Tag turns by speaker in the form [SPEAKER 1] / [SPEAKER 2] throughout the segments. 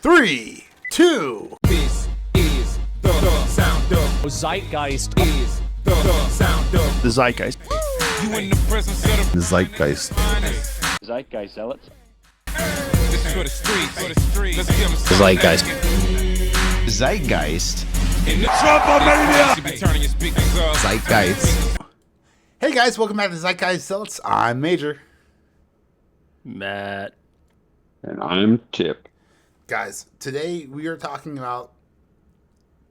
[SPEAKER 1] 3, 2.
[SPEAKER 2] This is the sound of
[SPEAKER 3] Zeitgeist
[SPEAKER 2] is the sound of
[SPEAKER 1] The Zeitgeist.
[SPEAKER 2] you in the presence of
[SPEAKER 4] The Zeitgeist.
[SPEAKER 3] Zeitgeist zealots.
[SPEAKER 2] This is for the streets. Let's give them some
[SPEAKER 5] Zeitgeist.
[SPEAKER 4] Zeitgeist.
[SPEAKER 2] in the Trump-a-mania. Be turning your speakers up.
[SPEAKER 4] Zeitgeist.
[SPEAKER 1] Hey guys, welcome back to Zeitgeist Zealots. I'm Major.
[SPEAKER 3] Matt.
[SPEAKER 5] And I'm Tip.
[SPEAKER 1] Guys, today we are talking about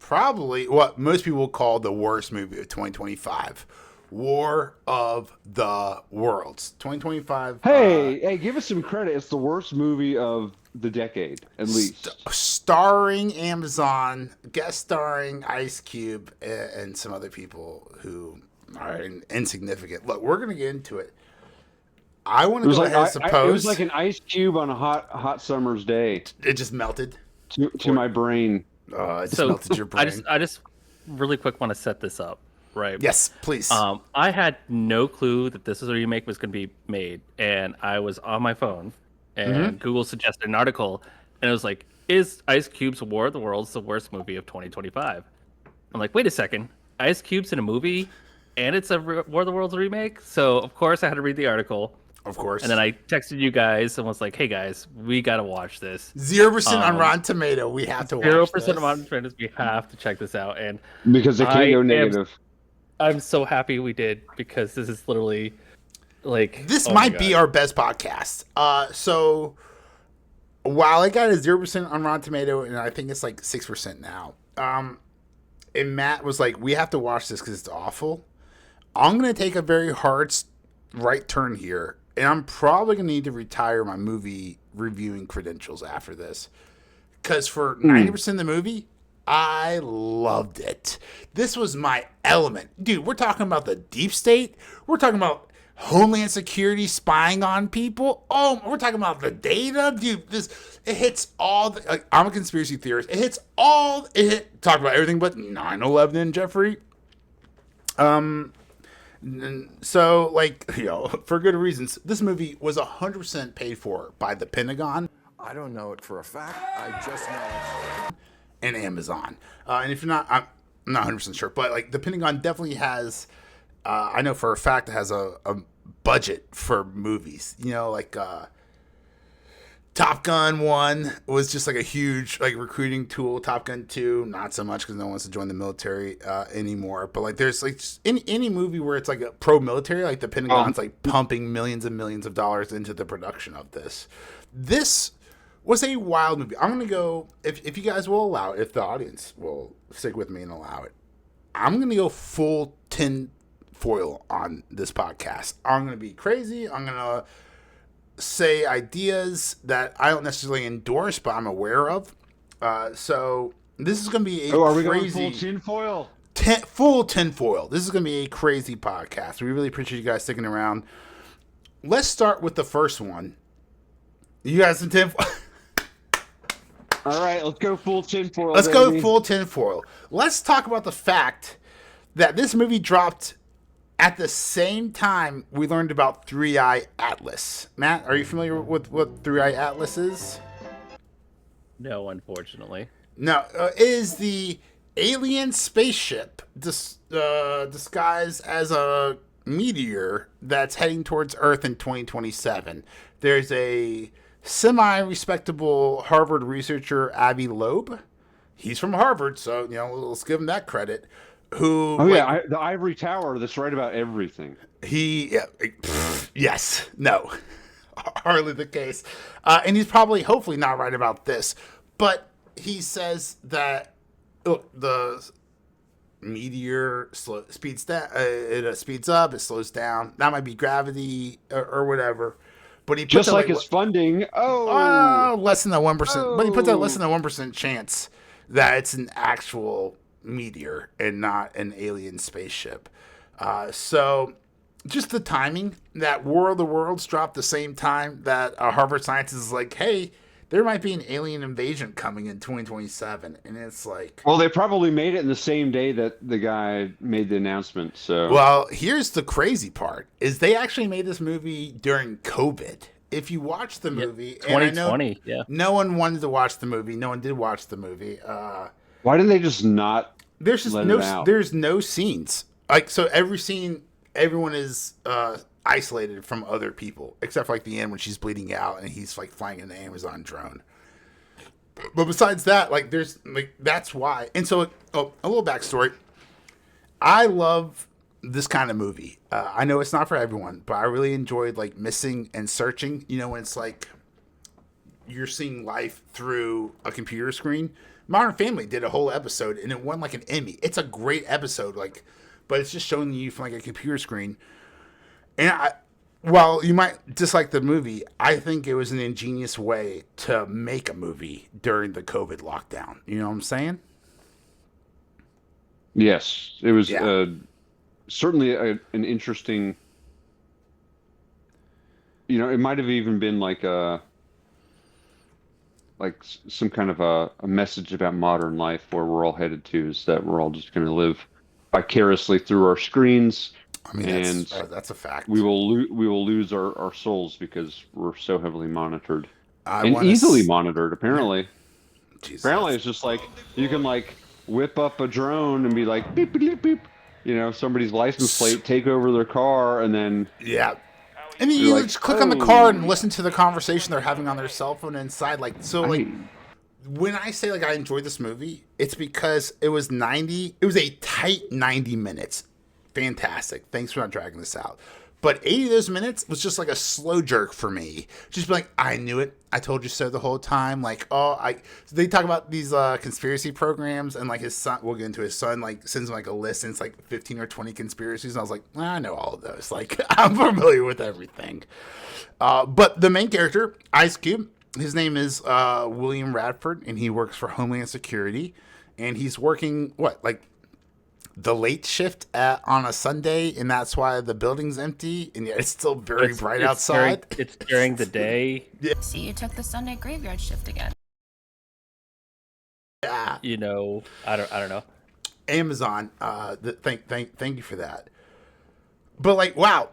[SPEAKER 1] probably what most people call the worst movie of 2025. War of the Worlds. 2025.
[SPEAKER 5] Hey, give us some credit. It's the worst movie of the decade, at least.
[SPEAKER 1] Starring Amazon, guest starring Ice Cube, and some other people who are insignificant. Look, we're going to get into it. I want to go ahead and suppose.
[SPEAKER 5] It was like an ice cube on a hot summer's day.
[SPEAKER 1] It just melted
[SPEAKER 5] To my brain.
[SPEAKER 1] It just melted your brain.
[SPEAKER 3] I just really quick want to set this up, right?
[SPEAKER 1] Yes, please.
[SPEAKER 3] I had no clue that this is a remake was going to be made, and I was on my phone, and Google suggested an article, and it was like, "Is Ice Cube's War of the Worlds the worst movie of 2025?" I'm like, wait a second, Ice Cube's in a movie, and it's a War of the Worlds remake. So of course I had to read the article.
[SPEAKER 1] Of course.
[SPEAKER 3] And then I texted you guys and was like, hey guys, we got to watch this.
[SPEAKER 1] 0% on Rotten Tomato. We have to watch
[SPEAKER 3] 0% on Rotten Tomatoes. We have to check this out. And
[SPEAKER 5] Because they can't go negative.
[SPEAKER 3] I'm so happy we did, because this is literally like...
[SPEAKER 1] This
[SPEAKER 3] oh my
[SPEAKER 1] might be
[SPEAKER 3] God.
[SPEAKER 1] our best podcast. So while I got a 0% on Rotten Tomato, and I think it's like 6% now, and Matt was like, we have to watch this because it's awful. I'm going to take a very hard right turn here. And I'm probably going to need to retire my movie reviewing credentials after this. Because for 90% of the movie, I loved it. This was my element. Dude, we're talking about the deep state. We're talking about Homeland Security spying on people. Oh, we're talking about the data. Dude, it hits all the... Like, I'm a conspiracy theorist. It hits all... Talk about everything but 9/11, Jeffrey. So, like, for good reasons, this movie was 100% paid for by the Pentagon.
[SPEAKER 6] I don't know it for a fact. I just know it.
[SPEAKER 1] And Amazon. And if you're not, I'm not 100% sure, but like the Pentagon definitely has, I know for a fact it has a budget for movies. Like Top Gun 1 was just like a huge like recruiting tool. Top Gun 2, not so much because no one wants to join the military anymore. But like there's like any movie where it's like a pro-military, like the Pentagon's like pumping millions and millions of dollars into the production of this. This was a wild movie. I'm going to go, if you guys will allow it, if the audience will stick with me and allow it, I'm going to go full tin foil on this podcast. I'm going to be crazy. I'm going to say ideas that I don't necessarily endorse, but I'm aware of. So this is going to be
[SPEAKER 5] are we
[SPEAKER 1] crazy...
[SPEAKER 5] going full tinfoil?
[SPEAKER 1] Full tinfoil. This is going to be a crazy podcast. We really appreciate you guys sticking around. Let's start with the first one. You guys in tinfoil?
[SPEAKER 5] All right, let's go full tinfoil.
[SPEAKER 1] Let's go full tinfoil. Let's talk about the fact that this movie dropped at the same time we learned about Three-Eye Atlas. Matt, are you familiar with what Three-Eye Atlas is?
[SPEAKER 3] No, unfortunately.
[SPEAKER 1] No, it is the alien spaceship disguised as a meteor that's heading towards Earth in 2027. There's a semi-respectable Harvard researcher, Loeb. He's from Harvard, so let's give him that credit.
[SPEAKER 5] The ivory tower that's right about everything.
[SPEAKER 1] Yes, no, hardly the case. And he's probably, hopefully not right about this, but he says that the meteor speeds down, it speeds up, it slows down. That might be gravity or whatever. But he
[SPEAKER 5] just like his funding.
[SPEAKER 1] Less than a 1%. But he puts out less than a 1% chance that it's an actual meteor and not an alien spaceship. So just the timing that War of the Worlds dropped the same time that Harvard scientists is like, hey, there might be an alien invasion coming in 2027. And it's like...
[SPEAKER 5] Well, they probably made it in the same day that the guy made the announcement, so...
[SPEAKER 1] Well, here's the crazy part, is they actually made this movie during COVID. if you watch the movie, and I know
[SPEAKER 3] 2020, yeah.
[SPEAKER 1] no one wanted to watch the movie. No one did watch the movie.
[SPEAKER 5] Why didn't they just not
[SPEAKER 1] There's just
[SPEAKER 5] let
[SPEAKER 1] no
[SPEAKER 5] it out?
[SPEAKER 1] there's no scenes. Like, so every scene, everyone is isolated from other people, except for like the end when she's bleeding out and he's like flying in the Amazon drone. But besides that, like, there's like, that's why. And so, a little backstory. I love this kind of movie. I know it's not for everyone, but I really enjoyed like Missing and Searching. You know, when it's like you're seeing life through a computer screen. Modern Family did a whole episode and it won like an Emmy. It's a great episode, like, but it's just showing you from like a computer screen. And while you might dislike the movie, I think it was an ingenious way to make a movie during the COVID lockdown. You know what I'm saying?
[SPEAKER 5] Yes, it was
[SPEAKER 1] Yeah.
[SPEAKER 5] certainly an interesting. It might have even been like some kind of a message about modern life, where we're all headed to is that we're all just going to live vicariously through our screens,
[SPEAKER 1] I mean,
[SPEAKER 5] and
[SPEAKER 1] that's a fact.
[SPEAKER 5] we will lose our souls because we're so heavily monitored
[SPEAKER 1] I
[SPEAKER 5] and
[SPEAKER 1] wanna
[SPEAKER 5] easily
[SPEAKER 1] s-
[SPEAKER 5] monitored. Apparently,
[SPEAKER 1] Jesus.
[SPEAKER 5] it's just like you can like whip up a drone and be like beep beep beep. Somebody's license plate, take over their car, and then
[SPEAKER 1] Yeah. And then
[SPEAKER 5] You're
[SPEAKER 1] you
[SPEAKER 5] like,
[SPEAKER 1] just click on the car and listen to the conversation they're having on their cell phone inside. Like, so, like, when I say, like, I enjoyed this movie, it's because it was a tight 90 minutes. Fantastic. Thanks for not dragging this out. But 80 of those minutes was just like a slow jerk for me. Just be like, I knew it. I told you so the whole time. Like, so they talk about these conspiracy programs, and like his son, we'll get into his son, like sends him like a list, and it's like 15 or 20 conspiracies. And I was like, I know all of those. Like, I'm familiar with everything. But the main character, Ice Cube, his name is William Radford, and he works for Homeland Security. And he's working, the late shift on a Sunday, and that's why the building's empty, and yet it's still very bright outside.
[SPEAKER 3] It's during the day.
[SPEAKER 4] See, you took the Sunday graveyard shift again.
[SPEAKER 1] Yeah.
[SPEAKER 3] I don't know.
[SPEAKER 1] Amazon, thank you for that. But like, wow,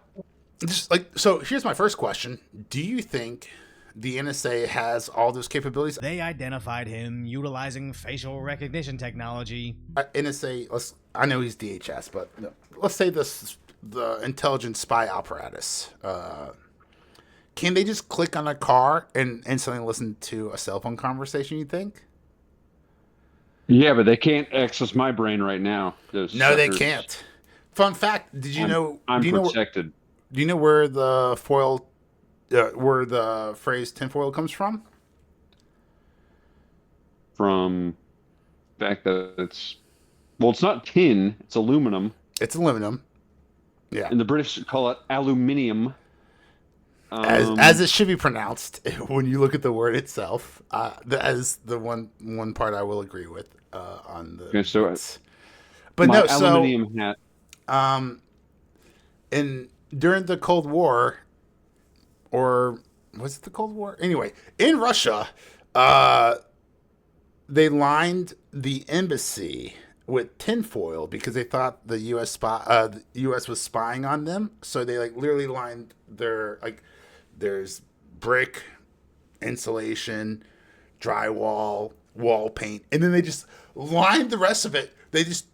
[SPEAKER 1] just like, so here's my first question: do you think the NSA has all those capabilities?
[SPEAKER 7] They identified him utilizing facial recognition technology.
[SPEAKER 1] NSA, I know he's DHS, but let's say the intelligence spy apparatus. Can they just click on a car and instantly listen to a cell phone conversation, you think?
[SPEAKER 5] yeah, but they can't access my brain right now. Those
[SPEAKER 1] No, they
[SPEAKER 5] suckers.
[SPEAKER 1] can't. Fun fact: did you know?
[SPEAKER 5] I'm
[SPEAKER 1] do you know?
[SPEAKER 5] protected.
[SPEAKER 1] Do you know where the where the phrase tinfoil comes from?
[SPEAKER 5] From the fact that it's not tin, it's aluminum,
[SPEAKER 1] It's aluminum. Yeah,
[SPEAKER 5] and the British call it aluminium.
[SPEAKER 1] as it should be pronounced when you look at the word itself. That is the one part I will agree with on the.
[SPEAKER 5] Okay, so
[SPEAKER 1] but
[SPEAKER 5] my
[SPEAKER 1] no, so
[SPEAKER 5] aluminium hat.
[SPEAKER 1] in during the Cold War, or was it the Cold War? Anyway, in Russia, they lined the embassy with tinfoil because they thought the U.S. was spying on them. So they like literally lined there's brick, insulation, drywall, wall paint, and then they just lined the rest of it. They just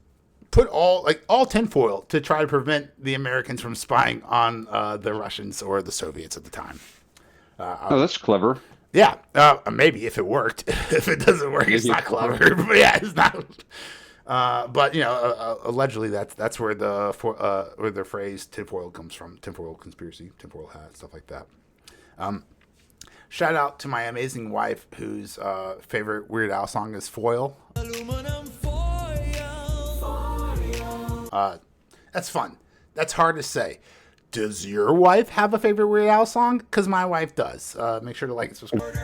[SPEAKER 1] put all tinfoil to try to prevent the Americans from spying on the Russians or the Soviets at the time.
[SPEAKER 5] Oh, that's clever.
[SPEAKER 1] Yeah, maybe if it worked. If it doesn't work, it's not clever. But yeah, it's not. But allegedly that's where the phrase tinfoil comes from. Tinfoil conspiracy, tinfoil hat, stuff like that. Shout out to my amazing wife, whose favorite Weird Al song is "Foil." That's fun. That's hard to say. Does your wife have a favorite Weird Al song? Because my wife does. Make sure to like and subscribe.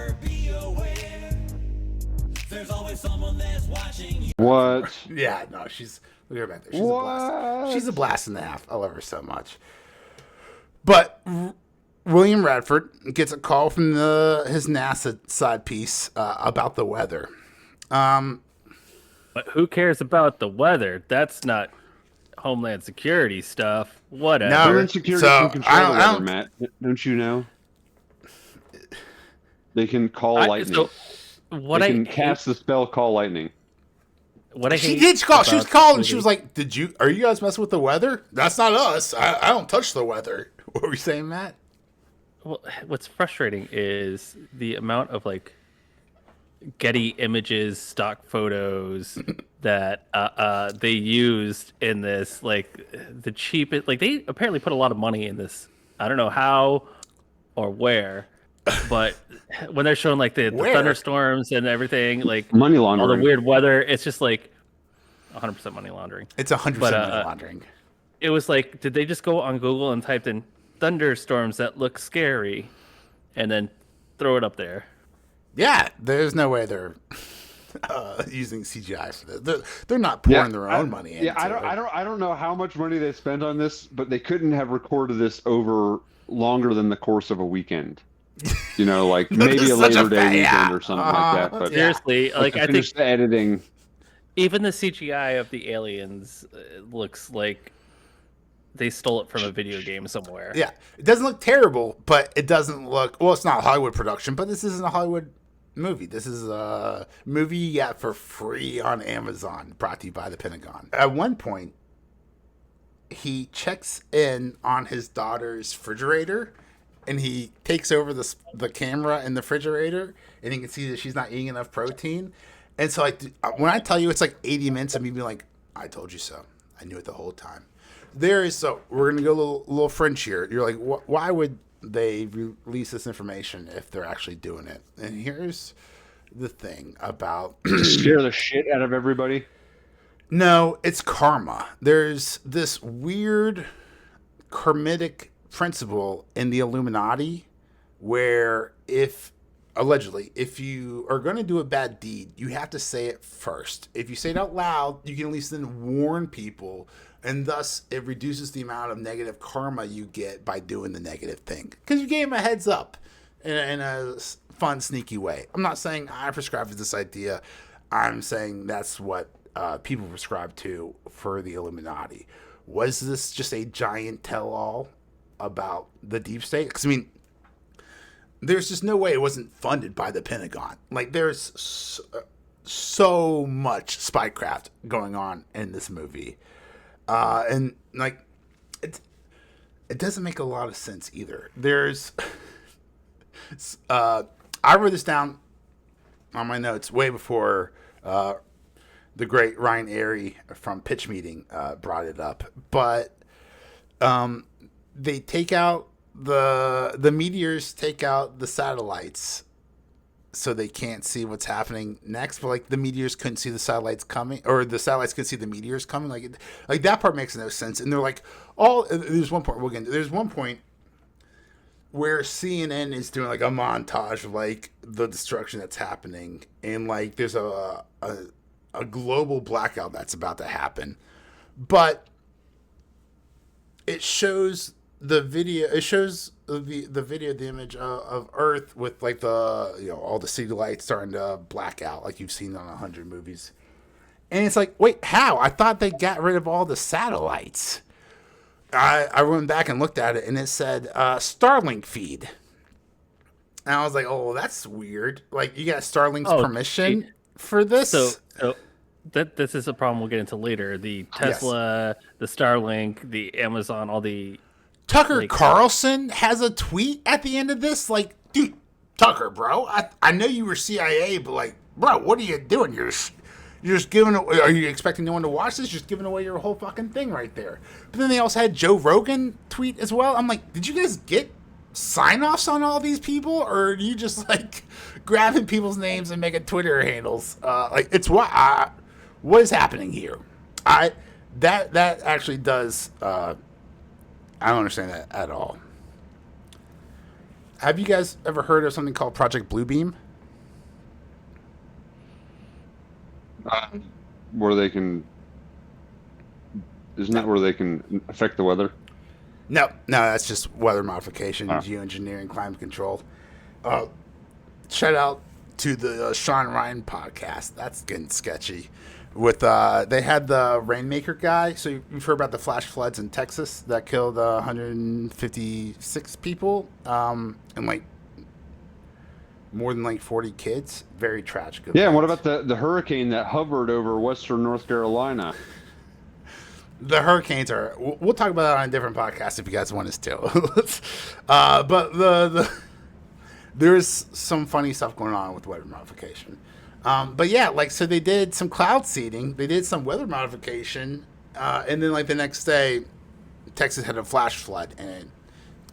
[SPEAKER 5] What?
[SPEAKER 1] Yeah, no, she's look at her back there. She's a blast. She's a blast and a half. I love her so much. But William Radford gets a call from his NASA side piece about the weather.
[SPEAKER 3] But who cares about the weather? That's not Homeland Security stuff. Whatever.
[SPEAKER 1] No.
[SPEAKER 5] Homeland Security
[SPEAKER 1] So,
[SPEAKER 5] can control
[SPEAKER 1] I
[SPEAKER 5] the weather,
[SPEAKER 1] don't-
[SPEAKER 5] Matt. Don't you know? They can call lightning.
[SPEAKER 3] So what
[SPEAKER 5] They
[SPEAKER 3] I
[SPEAKER 5] can
[SPEAKER 3] hate,
[SPEAKER 5] cast the spell call lightning.
[SPEAKER 3] what I
[SPEAKER 1] She
[SPEAKER 3] hate
[SPEAKER 1] did call. She was
[SPEAKER 3] about
[SPEAKER 1] calling.
[SPEAKER 3] this
[SPEAKER 1] She was
[SPEAKER 3] movie-
[SPEAKER 1] like, Are you guys messing with the weather? That's not us. I don't touch the weather." What were you saying, Matt?
[SPEAKER 3] Well, what's frustrating is the amount of like Getty images, stock photos that they used in this. Like the cheapest. Like they apparently put a lot of money in this. I don't know how or where, but when they're showing like the
[SPEAKER 1] Where?
[SPEAKER 3] thunderstorms and everything, like
[SPEAKER 5] Money
[SPEAKER 3] all the
[SPEAKER 5] laundering.
[SPEAKER 3] weird weather, it's just like 100% money laundering.
[SPEAKER 1] It's 100%
[SPEAKER 3] But,
[SPEAKER 1] money laundering.
[SPEAKER 3] It was like, did they just go on Google and typed in thunderstorms that look scary, and then throw it up there?
[SPEAKER 1] Yeah, there's no way they're using CGI for this. They're not pouring their own money into
[SPEAKER 5] Yeah, I don't know how much money they spent on this, but they couldn't have recorded this over longer than the course of a weekend. You know, like maybe
[SPEAKER 1] This
[SPEAKER 5] a
[SPEAKER 1] is such
[SPEAKER 5] later
[SPEAKER 1] a
[SPEAKER 5] day
[SPEAKER 1] fa-
[SPEAKER 5] weekend
[SPEAKER 1] yeah.
[SPEAKER 5] or something like that. But
[SPEAKER 1] Yeah.
[SPEAKER 3] Seriously, like
[SPEAKER 5] to
[SPEAKER 3] I think
[SPEAKER 5] finish the editing.
[SPEAKER 3] even the CGI of the aliens looks like they stole it from a video game somewhere.
[SPEAKER 1] Yeah, it doesn't look terrible, but it doesn't look. Well, it's not a Hollywood production, but this isn't a Hollywood movie. This is a movie you got for free on Amazon, brought to you by the Pentagon. At one point, he checks in on his daughter's refrigerator, and he takes over the camera in the refrigerator, and you can see that she's not eating enough protein. And so, like, when I tell you it's like 80 minutes of me being like, "I told you so. I knew it the whole time." We're gonna go a little French here. You're like, why would they release this information if they're actually doing it? And here's the thing about
[SPEAKER 5] Scare the shit out of everybody.
[SPEAKER 1] no, it's karma. There's this weird karmic principle in the Illuminati where allegedly, if you are going to do a bad deed, you have to say it first. If you say it out loud, you can at least then warn people, and thus it reduces the amount of negative karma you get by doing the negative thing. Because you gave them a heads up in a fun, sneaky way. I'm not saying I prescribe to this idea. I'm saying that's what people prescribe to for the Illuminati. Was this just a giant tell-all about the deep state? Because, I mean, there's just no way it wasn't funded by the Pentagon. Like, there's so much spycraft going on in this movie. And, like, it doesn't make a lot of sense either. There's... I wrote this down on my notes way before the great Ryan Airy from Pitch Meeting brought it up. But they take out the meteors, take out the satellites, so they can't see what's happening next. But like the meteors couldn't see the satellites coming, or the satellites could see the meteors coming. Like that part makes no sense. And they're like, there's one point there's one point where CNN is doing like a montage of like the destruction that's happening, and like there's a global blackout that's about to happen, but it shows the video. It shows the image of Earth with like all the city lights starting to black out, like you've seen on 100 movies. And it's like, wait, how? I thought they got rid of all the satellites. I went back and looked at it, and it said Starlink feed. And I was like, oh, that's weird. Like, you got Starlink's permission for this?
[SPEAKER 3] So this is a problem we'll get into later. The Tesla, the Starlink, the Amazon, all the...
[SPEAKER 1] Tucker Carlson has a tweet at the end of this. Like, dude, Tucker, bro, I know you were CIA, but like, bro, what are you doing? You're just giving. Are you expecting no one to watch this? You're just giving away your whole fucking thing right there. But then they also had Joe Rogan tweet as well. I'm like, did you guys get sign-offs on all these people, or are you just like grabbing people's names and making Twitter handles? Like, it's what is happening here? That actually does. I don't understand that at all. Have you guys ever heard of something called Project Bluebeam?
[SPEAKER 5] Where they can... Isn't that where they can affect the weather?
[SPEAKER 1] No, that's just weather modification, geoengineering, climate control. Shout out to the Shawn Ryan podcast. That's getting sketchy. With they had the Rainmaker guy. So you've heard about the flash floods in Texas that killed 156 people, and like more than like 40 kids. Very tragic.
[SPEAKER 5] Yeah, and what
[SPEAKER 1] event.
[SPEAKER 5] about the hurricane that hovered over western North Carolina?
[SPEAKER 1] The hurricanes are. We'll talk about that on a different podcast if you guys want us to. But there's some funny stuff going on with weather modification. But yeah, like, so they did some cloud seeding, they did some weather modification, and then like the next day, Texas had a flash flood and it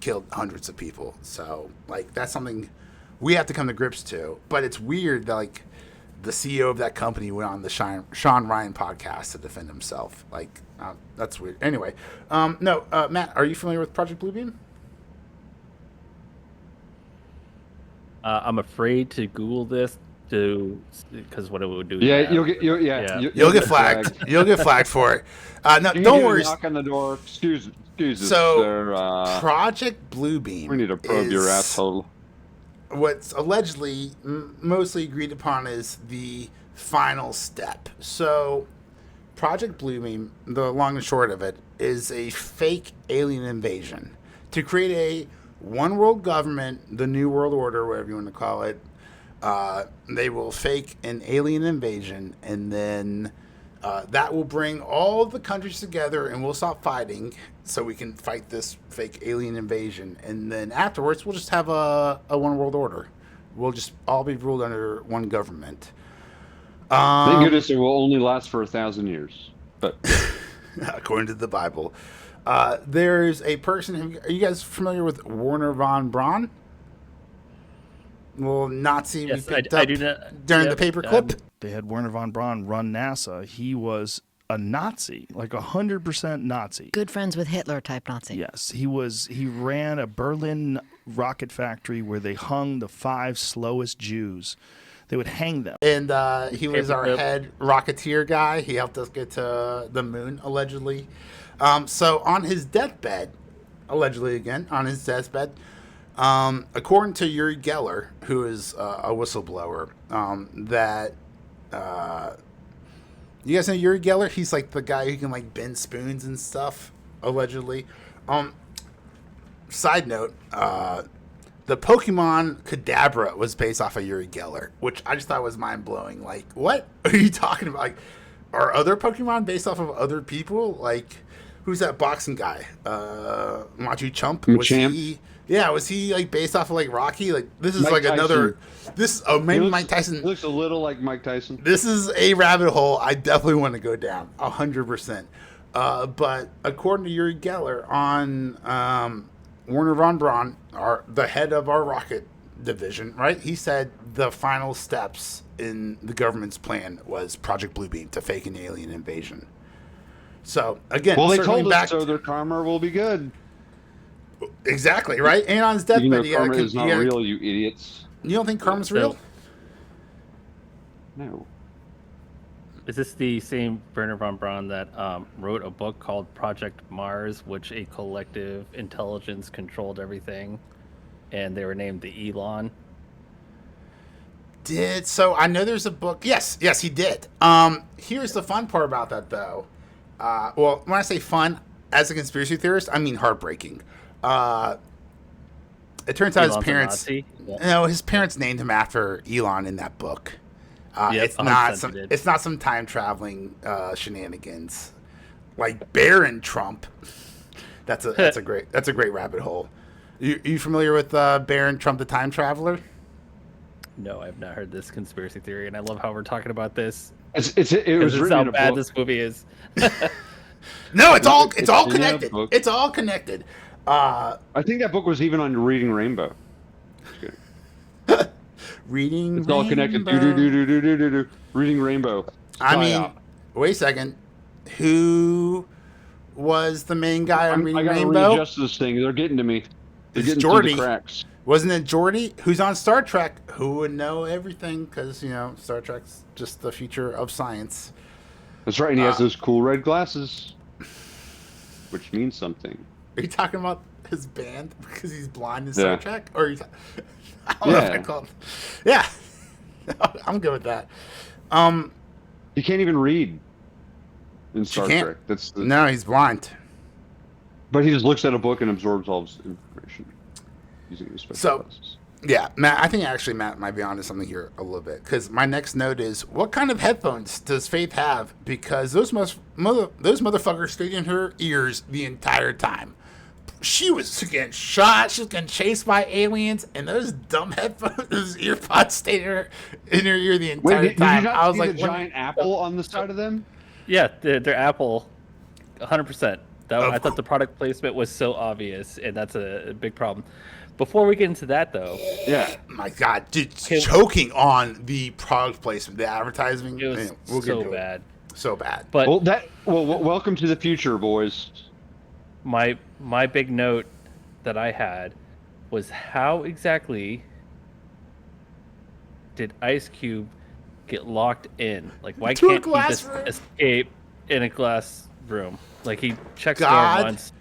[SPEAKER 1] killed hundreds of people. So like that's something we have to come to grips to. But it's weird that like the CEO of that company went on the Shawn Ryan podcast to defend himself. Like that's weird. Anyway, Matt, are you familiar with Project Bluebeam?
[SPEAKER 3] I'm afraid to Google this because what it would do.
[SPEAKER 5] Yeah,
[SPEAKER 3] now.
[SPEAKER 5] you'll
[SPEAKER 1] You'll get flagged. You'll get flagged for it. No,
[SPEAKER 5] You
[SPEAKER 1] don't
[SPEAKER 5] need to
[SPEAKER 1] worry.
[SPEAKER 5] knock on the door. Excuse us,
[SPEAKER 1] So,
[SPEAKER 5] sir.
[SPEAKER 1] Project Bluebeam.
[SPEAKER 5] We need to probe your asshole.
[SPEAKER 1] What's allegedly mostly agreed upon is the final step. So, Project Bluebeam, the long and short of it, is a fake alien invasion to create a one world government, the New World Order, whatever you want to call it. They will fake an alien invasion, and then that will bring all the countries together, and we'll stop fighting so we can fight this fake alien invasion. And then afterwards, we'll just have a one world order. We'll just all be ruled under one government.
[SPEAKER 5] Thank goodness it will only last for 1,000 years. But
[SPEAKER 1] according to the Bible, there's a person. Are you guys familiar with Wernher von Braun? Well, Nazi
[SPEAKER 3] Yes,
[SPEAKER 1] we picked
[SPEAKER 3] I
[SPEAKER 1] up
[SPEAKER 3] do not,
[SPEAKER 1] during
[SPEAKER 3] yep,
[SPEAKER 1] the paperclip.
[SPEAKER 8] They had Wernher von Braun run NASA. He was a Nazi, like 100% Nazi.
[SPEAKER 9] Good friends with Hitler type Nazi.
[SPEAKER 8] Yes, he was. He ran a Berlin rocket factory where they hung the 5 slowest Jews. They would hang them.
[SPEAKER 1] And he was our
[SPEAKER 3] Paperclip.
[SPEAKER 1] head rocketeer guy. He helped us get to the moon, allegedly. So on his deathbed, allegedly again, on his deathbed, according to Uri Geller, who is a whistleblower, you guys know Uri Geller? He's like the guy who can like bend spoons and stuff, allegedly. Side note, the Pokemon Kadabra was based off of Uri Geller, which I just thought was mind blowing. Like, what are you talking about? Like, are other Pokemon based off of other people? Like, who's that boxing guy? Machu Chump? Was he like based off of like Rocky? Like, this is
[SPEAKER 5] Mike
[SPEAKER 1] like
[SPEAKER 5] Tyson.
[SPEAKER 1] another. Maybe Mike
[SPEAKER 5] He
[SPEAKER 1] Tyson.
[SPEAKER 5] looks a little like Mike Tyson.
[SPEAKER 1] This is a rabbit hole I definitely want to go down 100%. But according to Uri Geller on Wernher von Braun, the head of our rocket division, right? He said the final steps in the government's plan was Project Bluebeam to fake an alien invasion. So again,
[SPEAKER 5] Well, they
[SPEAKER 1] circling
[SPEAKER 5] told us
[SPEAKER 1] back,
[SPEAKER 5] so. Their karma will be good.
[SPEAKER 1] exactly right. And on his
[SPEAKER 5] Even
[SPEAKER 1] deathbed,
[SPEAKER 5] though karma is not real, you idiots.
[SPEAKER 1] You don't think karma's
[SPEAKER 3] So-
[SPEAKER 1] real?
[SPEAKER 5] No.
[SPEAKER 3] Is this the same Wernher von Braun that wrote a book called Project Mars, which a collective intelligence controlled everything, and they were named the Elon?
[SPEAKER 1] So I know there's a book. Yes, he did. Here's the fun part about that, though. Well, when I say fun, as a conspiracy theorist, I mean heartbreaking. It turns out
[SPEAKER 3] Elon's
[SPEAKER 1] his
[SPEAKER 3] a
[SPEAKER 1] parents.
[SPEAKER 3] Nazi? Yeah.
[SPEAKER 1] No, his parents named him after Elon in that book.
[SPEAKER 3] Yep,
[SPEAKER 1] It's not
[SPEAKER 3] 100%
[SPEAKER 1] some.
[SPEAKER 3] they did.
[SPEAKER 1] It's not some time traveling shenanigans like Baron Trump. That's a great rabbit hole. You familiar with Baron Trump, the time traveler?
[SPEAKER 3] No, I've not heard this conspiracy theory, and I love how we're talking about this.
[SPEAKER 5] It was
[SPEAKER 3] This is
[SPEAKER 5] written
[SPEAKER 3] how
[SPEAKER 5] in a
[SPEAKER 3] bad
[SPEAKER 5] book.
[SPEAKER 3] this movie is.
[SPEAKER 1] No, it's all
[SPEAKER 5] It's in a
[SPEAKER 1] connected.
[SPEAKER 5] book.
[SPEAKER 1] It's all connected.
[SPEAKER 5] I think that book was even on Reading Rainbow. Just kidding.
[SPEAKER 1] Reading.
[SPEAKER 5] It's all connected.
[SPEAKER 1] Rainbow.
[SPEAKER 5] Reading Rainbow.
[SPEAKER 1] I
[SPEAKER 5] Spy
[SPEAKER 1] mean,
[SPEAKER 5] out.
[SPEAKER 1] wait a second. Who was the main guy on
[SPEAKER 5] I
[SPEAKER 1] Reading
[SPEAKER 5] gotta
[SPEAKER 1] Rainbow?
[SPEAKER 5] readjust this thing. They're getting to me. They're
[SPEAKER 1] It's
[SPEAKER 5] getting
[SPEAKER 1] Geordi.
[SPEAKER 5] through the cracks.
[SPEAKER 1] Wasn't it Geordi? Who's on Star Trek? Who would know everything? Because, Star Trek's just the future of science.
[SPEAKER 5] That's right, and he has those cool red glasses, which means something.
[SPEAKER 1] Are you talking about his band because he's blind in Star
[SPEAKER 5] Yeah.
[SPEAKER 1] Trek? Or I don't know if I
[SPEAKER 5] Yeah.
[SPEAKER 1] call it. Yeah. I'm good with that.
[SPEAKER 5] He can't even read in Star
[SPEAKER 1] can't?
[SPEAKER 5] Trek. That's the,
[SPEAKER 1] No, he's blind.
[SPEAKER 5] But he just looks at a book and absorbs all his information using his special
[SPEAKER 1] So-
[SPEAKER 5] glasses.
[SPEAKER 1] Yeah, Matt. I think actually Matt might be onto something here a little bit because my next note is: what kind of headphones does Faith have? Because those motherfuckers stayed in her ears the entire time. She was getting shot. She was getting chased by aliens, and those dumb headphones, those earpods, stayed in her ear the entire
[SPEAKER 5] Wait, did
[SPEAKER 1] time.
[SPEAKER 5] you not
[SPEAKER 1] I was
[SPEAKER 5] see
[SPEAKER 1] like,
[SPEAKER 5] the giant apple on the side of them?
[SPEAKER 3] Yeah, they're Apple, 100%. I thought the product placement was so obvious, and that's a big problem. Before we get into that, though,
[SPEAKER 5] Yeah.
[SPEAKER 1] my God, dude, choking on the product placement, the advertising.
[SPEAKER 3] it was
[SPEAKER 1] We'll get
[SPEAKER 3] so
[SPEAKER 1] to it.
[SPEAKER 3] bad.
[SPEAKER 1] So bad.
[SPEAKER 3] But
[SPEAKER 5] Welcome to the future, boys.
[SPEAKER 3] my big note that I had was how exactly did Ice Cube get locked in? Like, why
[SPEAKER 1] To a
[SPEAKER 3] can't he
[SPEAKER 1] glass
[SPEAKER 3] just
[SPEAKER 1] room?
[SPEAKER 3] escape in a glass room? Like, he checks
[SPEAKER 1] God.
[SPEAKER 3] the door once,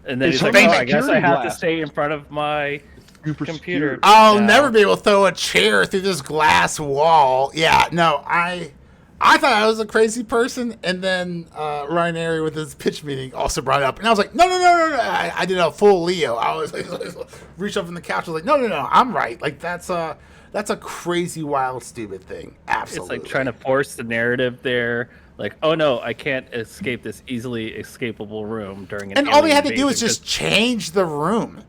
[SPEAKER 3] and then
[SPEAKER 5] It's
[SPEAKER 3] he's like,
[SPEAKER 5] something
[SPEAKER 3] "Oh, I guess I
[SPEAKER 5] security
[SPEAKER 3] have to
[SPEAKER 5] glass.
[SPEAKER 3] stay in front of my
[SPEAKER 5] Super
[SPEAKER 3] computer."
[SPEAKER 5] secure.
[SPEAKER 1] I'll
[SPEAKER 3] now."
[SPEAKER 1] never be able to throw a chair through this glass wall. Yeah, no, I thought I was a crazy person, and then Ryan Airy with his pitch meeting also brought it up, and I was like, no. I did a full Leo. I was like, reached up from the couch. I was like, no, I'm right. Like that's a crazy, wild, stupid thing. Absolutely.
[SPEAKER 3] It's like trying to force the narrative there. Like, oh no, I can't escape this easily escapable room during an
[SPEAKER 1] And all they
[SPEAKER 3] alien
[SPEAKER 1] had to do was
[SPEAKER 3] invasion,
[SPEAKER 1] just change the room.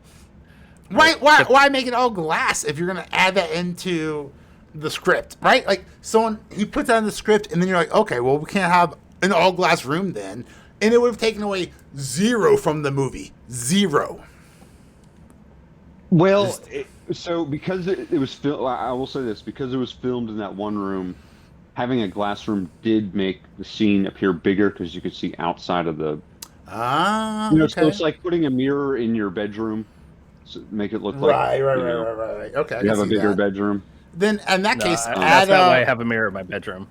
[SPEAKER 1] Why make it all glass if you're gonna add that into the script, right? Like he puts that in the script, and then you're like, okay, well we can't have an all glass room then, and it would have taken away 0 from the movie. 0.
[SPEAKER 5] Well, so because it was I will say this, because it was filmed in that one room, having a glass room did make the scene appear bigger because you could see outside of the.
[SPEAKER 1] Okay.
[SPEAKER 5] So it's like putting a mirror in your bedroom, so make it look like
[SPEAKER 1] Right.
[SPEAKER 5] you
[SPEAKER 1] Okay, I
[SPEAKER 5] have
[SPEAKER 1] can
[SPEAKER 5] a
[SPEAKER 1] see
[SPEAKER 5] bigger
[SPEAKER 1] that.
[SPEAKER 5] bedroom.
[SPEAKER 1] Then in that case,
[SPEAKER 3] that's
[SPEAKER 1] add
[SPEAKER 3] not why I have a mirror in my bedroom.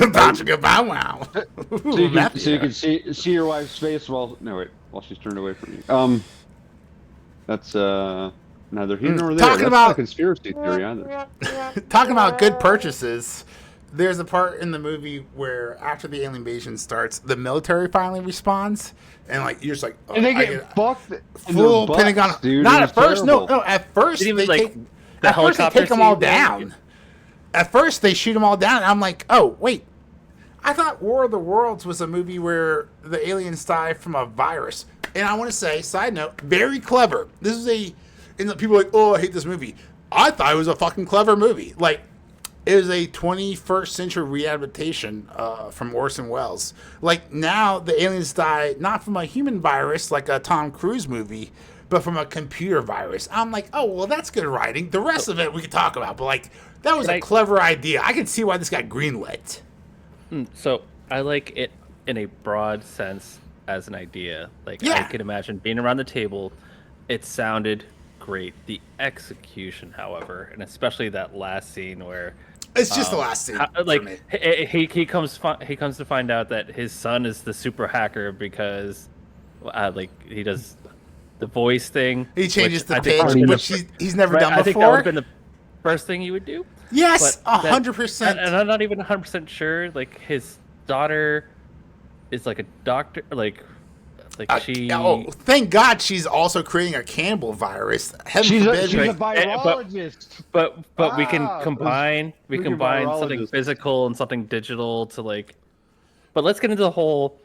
[SPEAKER 1] about to go bow wow.
[SPEAKER 5] So you can see your wife's face while she's turned away from you. That's neither here nor there.
[SPEAKER 1] Talking
[SPEAKER 5] That's
[SPEAKER 1] about-
[SPEAKER 5] not a conspiracy theory either.
[SPEAKER 1] Talking about good purchases, there's a part in the movie where after the alien invasion starts, the military finally responds, and like you're just like, oh,
[SPEAKER 5] And they
[SPEAKER 1] I
[SPEAKER 5] get fucked in
[SPEAKER 1] full
[SPEAKER 5] their butts,
[SPEAKER 1] Pentagon.
[SPEAKER 5] dude.
[SPEAKER 1] Not
[SPEAKER 5] It
[SPEAKER 1] at
[SPEAKER 5] was
[SPEAKER 1] first,
[SPEAKER 5] terrible.
[SPEAKER 1] no. At first
[SPEAKER 3] Didn't
[SPEAKER 1] they
[SPEAKER 3] even, like,
[SPEAKER 1] take.
[SPEAKER 3] the
[SPEAKER 1] At first they
[SPEAKER 3] helicopter
[SPEAKER 1] take them all
[SPEAKER 3] scene there?
[SPEAKER 1] down. At first they shoot them all down. And I'm like, oh wait, I thought War of the Worlds was a movie where the aliens die from a virus. And I want to say, side note, very clever. This is and people are like, oh, I hate this movie. I thought it was a fucking clever movie. Like, it was a 21st century rehabilitation from Orson Welles. Like, now the aliens die not from a human virus like a Tom Cruise movie, but from a computer virus. I'm like, oh, well, that's good writing. The rest of it we could talk about. But, like, that was a clever idea. I can see why this got greenlit.
[SPEAKER 3] So I like it in a broad sense as an idea. Like, I
[SPEAKER 1] Yeah.
[SPEAKER 3] could imagine being around the table. It sounded great. The execution, however, and especially that last scene where
[SPEAKER 1] It's just the last scene.
[SPEAKER 3] like
[SPEAKER 1] for me.
[SPEAKER 3] he comes to find out that his son is the super hacker because like he does the voice thing.
[SPEAKER 1] He changes
[SPEAKER 3] which
[SPEAKER 1] the
[SPEAKER 3] I think
[SPEAKER 1] pitch,
[SPEAKER 3] would be
[SPEAKER 1] which he's never done
[SPEAKER 3] I think that would
[SPEAKER 1] before.
[SPEAKER 3] have been the first thing you would do.
[SPEAKER 1] Yes,
[SPEAKER 3] But that-
[SPEAKER 1] 100%.
[SPEAKER 3] And I'm not even 100% sure. Like, his daughter is like a doctor. Like she.
[SPEAKER 1] Oh, thank God she's also creating a cannibal virus. Heaven
[SPEAKER 5] She's
[SPEAKER 1] forbid.
[SPEAKER 5] a
[SPEAKER 1] like-
[SPEAKER 5] virologist.
[SPEAKER 3] But we can
[SPEAKER 5] Ah,
[SPEAKER 3] combine
[SPEAKER 5] freaking
[SPEAKER 3] something
[SPEAKER 5] virologist.
[SPEAKER 3] physical and something digital to like. But let's get into the whole.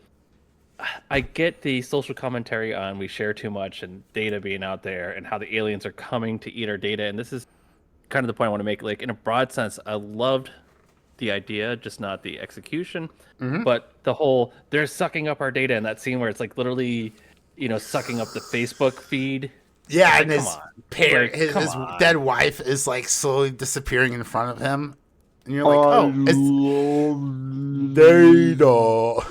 [SPEAKER 3] I get the social commentary on we share too much and data being out there and how the aliens are coming to eat our data, and this is kind of the point I want to make. Like, in a broad sense, I loved the idea, just not the execution. But the whole they're sucking up our data in that scene where it's like literally, sucking up the Facebook feed.
[SPEAKER 1] yeah,
[SPEAKER 3] Like,
[SPEAKER 1] and his
[SPEAKER 3] come on.
[SPEAKER 1] parent,
[SPEAKER 3] Like,
[SPEAKER 1] his
[SPEAKER 3] come on.
[SPEAKER 1] dead wife is like slowly disappearing in front of him, and you're like, it's data.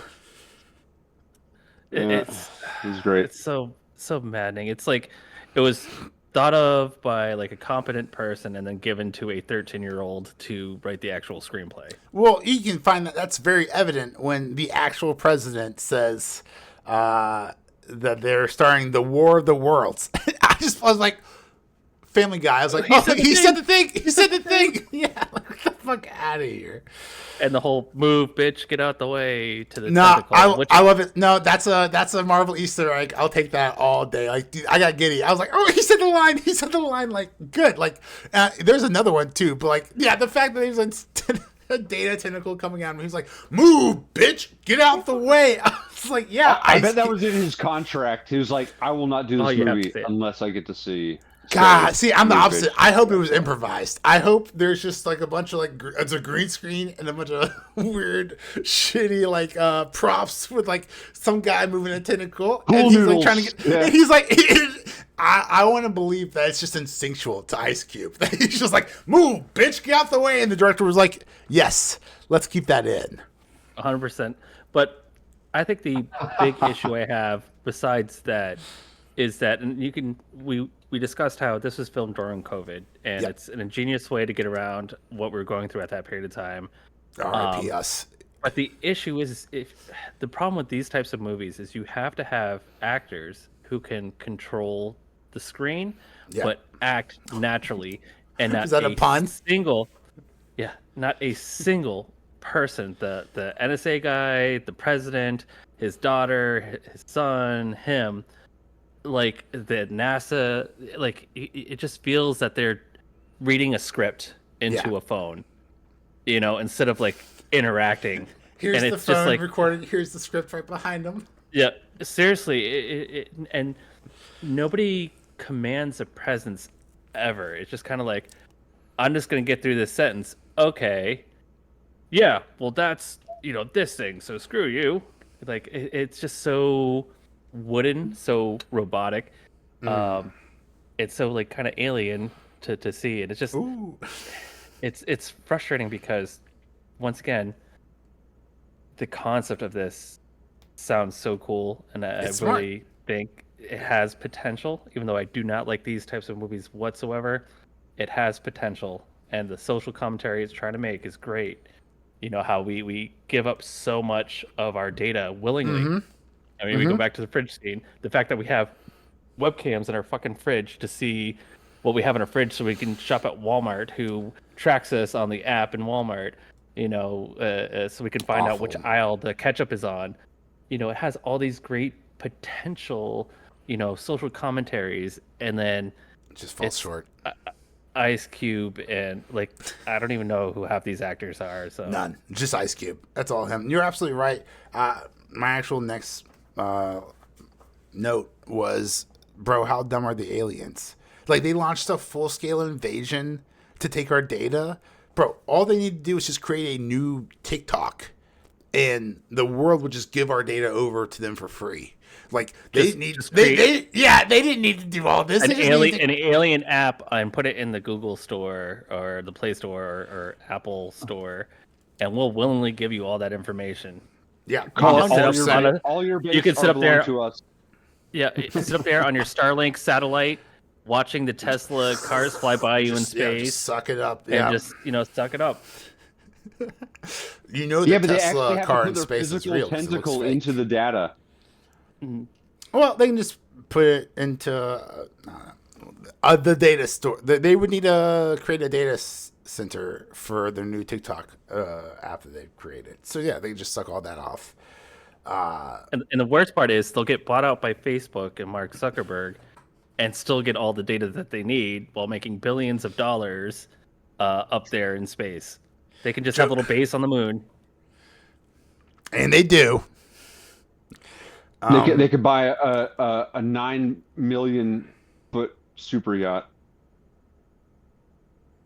[SPEAKER 3] It's
[SPEAKER 5] It's great.
[SPEAKER 3] It's so maddening. It's like it was thought of by like a competent person and then given to a 13-year-old to write the actual screenplay.
[SPEAKER 1] Well, you can find that's very evident when the actual president says that they're starting the War of the Worlds. I was like, Family Guy. I was like, he said the thing. He said the thing. Yeah. the fuck out of here.
[SPEAKER 3] And the whole "move, bitch, get out the way" to the
[SPEAKER 1] No,
[SPEAKER 3] tentacle.
[SPEAKER 1] I love it. No, that's a Marvel Easter egg. I'll take that all day. Like, dude, I got giddy. I was like, oh, he said the line. He said the line. Like, good. Like, there's another one too. But like, yeah, the fact that he was a data tentacle coming out, and he's like, move, bitch, get out the way. I was like, yeah.
[SPEAKER 5] I bet that was in his contract. He was like, I will not do this
[SPEAKER 3] you have
[SPEAKER 5] movie
[SPEAKER 3] to say it.
[SPEAKER 5] unless I get to see.
[SPEAKER 1] God, see, I'm the
[SPEAKER 5] Move,
[SPEAKER 1] opposite.
[SPEAKER 5] bitch.
[SPEAKER 1] I hope it was improvised. I hope there's just like a bunch of like it's a green screen and a bunch of weird, shitty like props with like some guy moving a tentacle,
[SPEAKER 5] Cool
[SPEAKER 1] and he's
[SPEAKER 5] noodles.
[SPEAKER 1] like trying to get.
[SPEAKER 5] Yeah.
[SPEAKER 1] And he's like, I want to believe that it's just instinctual to Ice Cube. That he's just like, move, bitch, get out the way, and the director was like, yes, let's keep that in.
[SPEAKER 3] 100%. But I think the big issue I have besides that is that, and we discussed how this was filmed during COVID, and
[SPEAKER 1] Yep.
[SPEAKER 3] it's an ingenious way to get around what we were going through at that period of time.
[SPEAKER 1] R.I.P. us.
[SPEAKER 3] But the issue is, if the problem with these types of movies is you have to have actors who can control the screen,
[SPEAKER 1] Yeah.
[SPEAKER 3] but act naturally, and not
[SPEAKER 1] Is that a pun?
[SPEAKER 3] not a single person. The NSA guy, the president, his daughter, his son, him, like the NASA, like it just feels that they're reading a script into
[SPEAKER 1] Yeah.
[SPEAKER 3] a phone, instead of like interacting.
[SPEAKER 1] Here's
[SPEAKER 3] and
[SPEAKER 1] the
[SPEAKER 3] it's just
[SPEAKER 1] phone
[SPEAKER 3] like,
[SPEAKER 1] recording. Here's the script right behind him.
[SPEAKER 3] yeah, seriously, and nobody commands a presence ever. It's just kind of like, I'm just gonna get through this sentence. Okay, yeah, well that's this thing. So screw you. Like it's just so wooden, so robotic. It's so like kind of alien to see, and it's just
[SPEAKER 1] Ooh.
[SPEAKER 3] it's frustrating because once again, the concept of this sounds so cool, and I
[SPEAKER 1] It's smart.
[SPEAKER 3] really think it has potential. Even though I do not like these types of movies whatsoever, it has potential, and the social commentary it's trying to make is great. How we give up so much of our data willingly. I mean, we go back to the fridge scene. The fact that we have webcams in our fucking fridge to see what we have in our fridge, so we can shop at Walmart, who tracks us on the app in Walmart. So we can find out which
[SPEAKER 1] Awful.
[SPEAKER 3] aisle the ketchup is on. It has all these great potential, social commentaries, and then
[SPEAKER 1] It just falls
[SPEAKER 3] It's-
[SPEAKER 1] short.
[SPEAKER 3] Ice Cube and like I don't even know who half these actors are. So
[SPEAKER 1] None. Just Ice Cube. That's all him. You're absolutely right. My actual next note was, bro, how dumb are the aliens? Like, they launched a full-scale invasion to take our data. Bro, all they need to do is just create a new TikTok, and the world would just give our data over to them for free. Like, they didn't need to do all this.
[SPEAKER 3] an
[SPEAKER 1] They just needed to-
[SPEAKER 3] alien app and put it in the Google store or the Play Store or Apple Store, and we'll willingly give you all that information.
[SPEAKER 1] Yeah,
[SPEAKER 3] Call
[SPEAKER 1] all
[SPEAKER 3] all
[SPEAKER 1] your
[SPEAKER 3] your-
[SPEAKER 1] base-
[SPEAKER 5] All your base
[SPEAKER 3] You can sit up there-
[SPEAKER 5] to us.
[SPEAKER 3] Yeah, you sit up there on your Starlink satellite, watching the Tesla cars fly by you in
[SPEAKER 1] just
[SPEAKER 3] space,
[SPEAKER 1] suck it up.
[SPEAKER 3] and
[SPEAKER 1] Yeah,
[SPEAKER 3] just suck it up.
[SPEAKER 1] you know
[SPEAKER 5] Yeah,
[SPEAKER 1] the
[SPEAKER 5] but they actually
[SPEAKER 1] Tesla
[SPEAKER 5] have
[SPEAKER 1] car
[SPEAKER 5] to
[SPEAKER 1] in
[SPEAKER 5] put their
[SPEAKER 1] space is
[SPEAKER 5] physical
[SPEAKER 1] real. 'Cause it looks
[SPEAKER 5] tentacle
[SPEAKER 1] fake.
[SPEAKER 5] into the data.
[SPEAKER 1] Well, they can just put it into the data store. They would need to create a data center for their new TikTok app that they've created. So yeah, they can just suck all that off.
[SPEAKER 3] And the worst part is they'll get bought out by Facebook and Mark Zuckerberg, and still get all the data that they need while making billions of dollars up there in space. They can just have a little base on the moon.
[SPEAKER 1] And they do.
[SPEAKER 5] They could buy a 9 million foot super yacht,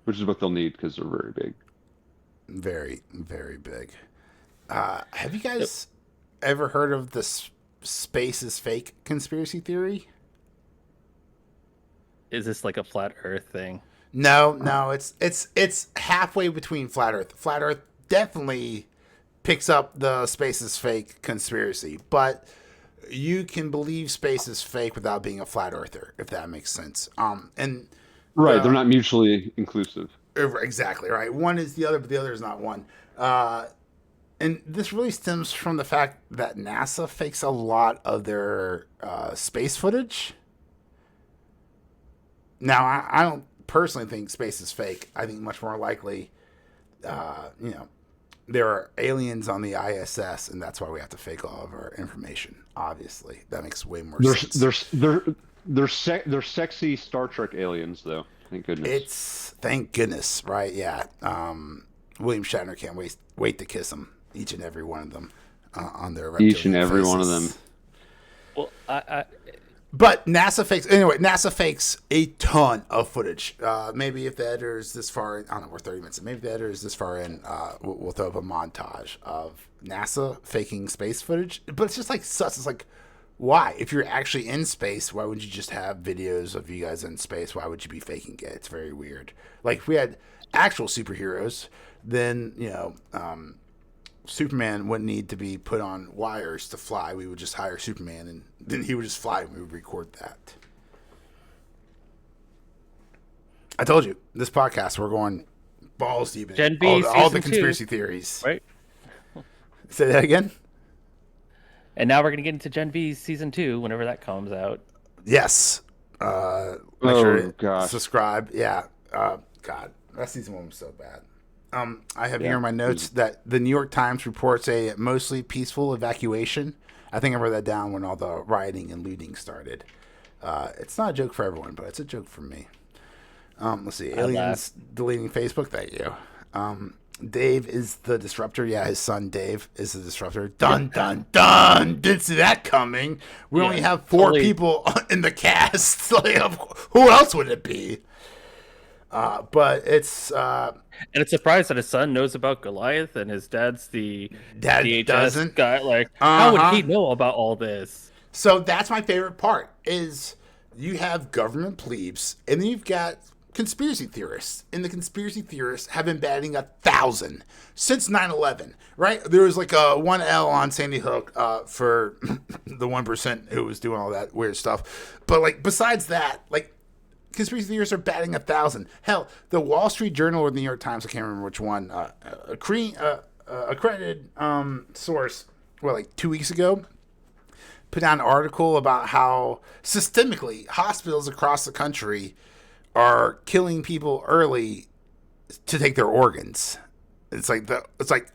[SPEAKER 5] which is what they'll need because they're very big.
[SPEAKER 1] Very, very big. Have you guys ever heard of the space is fake conspiracy theory?
[SPEAKER 3] Is this like a flat Earth thing?
[SPEAKER 1] No, it's halfway between flat Earth. Flat Earth definitely picks up the space is fake conspiracy, but you can believe space is fake without being a flat earther, if that makes sense. And
[SPEAKER 5] Right, they're not mutually inclusive.
[SPEAKER 1] exactly right. One is the other, but the other is not one. And this really stems from the fact that NASA fakes a lot of their space footage. Now, I don't personally think space is fake. I think much more likely you know, there are aliens on the ISS, and that's why we have to fake all of our information. Obviously, that makes way more sense.
[SPEAKER 5] They're sexy Star Trek aliens, though. Thank goodness.
[SPEAKER 1] Thank goodness, right? Yeah. William Shatner can't wait to kiss them, each and every one of them, on their
[SPEAKER 5] each and every
[SPEAKER 1] faces.
[SPEAKER 5] one of them.
[SPEAKER 3] Well,
[SPEAKER 1] But NASA fakes a ton of footage. Maybe if the editor is this far in, I don't know, we're 30 minutes in. Maybe if the editor is this far in, we'll throw up a montage of NASA faking space footage. But it's just like sus. It's like, why? If you're actually in space, why would you just have videos of you guys in space? Why would you be faking it? It's very weird. Like, if we had actual superheroes, then, you know, Superman wouldn't need to be put on wires to fly. We would just hire Superman, and then he would just fly, and we would record that. I told you, this podcast, we're going balls deep in
[SPEAKER 3] Gen V
[SPEAKER 1] all the
[SPEAKER 3] season
[SPEAKER 1] conspiracy
[SPEAKER 3] 2,
[SPEAKER 1] theories.
[SPEAKER 3] right?
[SPEAKER 1] Say that again?
[SPEAKER 3] And now we're going to get into Gen V Season 2 whenever that comes out.
[SPEAKER 1] Yes. Make sure to
[SPEAKER 5] gosh.
[SPEAKER 1] subscribe. Yeah. God, that season 1 was so bad. I have here in my notes that the New York Times reports a mostly peaceful evacuation. I think I wrote that down when all the rioting and looting started. It's not a joke for everyone, but it's a joke for me. Let's see. Aliens deleting Facebook. Thank you. Dave is the disruptor. Yeah, his son Dave is the disruptor. Dun, dun, dun. Didn't see that coming. We only have 4 people in the cast. Like, who else would it be? But it's...
[SPEAKER 3] and it's surprised that his son knows about Goliath and his dad's the DHS
[SPEAKER 1] doesn't.
[SPEAKER 3] guy. Like, how would he know about all this?
[SPEAKER 1] So that's my favorite part, is you have government plebes, and then you've got conspiracy theorists. And the conspiracy theorists have been batting 1,000 since 9/11, right? There was like a 1L on Sandy Hook for the 1% who was doing all that weird stuff. But like, besides that, like, conspiracy theorists are batting 1,000. Hell, the Wall Street Journal or the New York Times, I can't remember which one, accredited source, like 2 weeks ago, put out an article about how systemically hospitals across the country are killing people early to take their organs. It's like,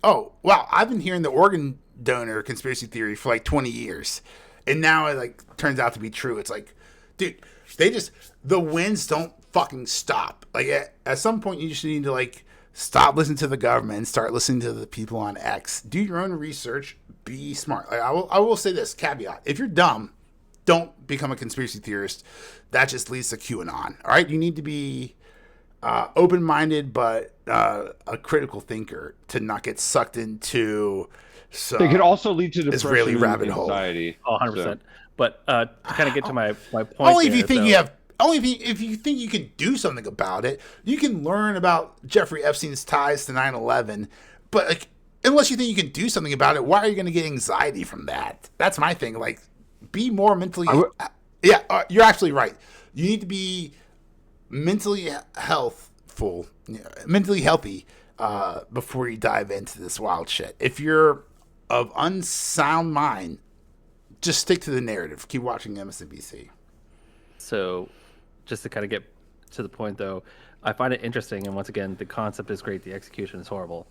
[SPEAKER 1] oh, wow, I've been hearing the organ donor conspiracy theory for like 20 years. And now it like turns out to be true. It's like, dude, the wins don't fucking stop. Like, at some point you just need to like stop listening to the government and start listening to the people on X. Do your own research. Be smart. Like, I will say this caveat: if you're dumb, don't become a conspiracy theorist. That just leads to QAnon. All right, you need to be open-minded, but a critical thinker to not get sucked into.
[SPEAKER 5] It could also lead to depression,
[SPEAKER 1] Israeli rabbit
[SPEAKER 5] and
[SPEAKER 1] hole.
[SPEAKER 5] anxiety.
[SPEAKER 3] 100%.
[SPEAKER 5] So.
[SPEAKER 3] But to kind of get to my point.
[SPEAKER 1] Only if you
[SPEAKER 3] there,
[SPEAKER 1] think
[SPEAKER 3] though,
[SPEAKER 1] you have. Only if you think you can do something about it. You can learn about Jeffrey Epstein's ties to 9/11, but like, unless you think you can do something about it, why are you going to get anxiety from that? That's my thing. Like, be more mentally. You're absolutely right. You need to be mentally mentally healthy before you dive into this wild shit. If you're of unsound mind, just stick to the narrative. Keep watching MSNBC.
[SPEAKER 3] So, just to kind of get to the point, though, I find it interesting, and once again, the concept is great, the execution is horrible.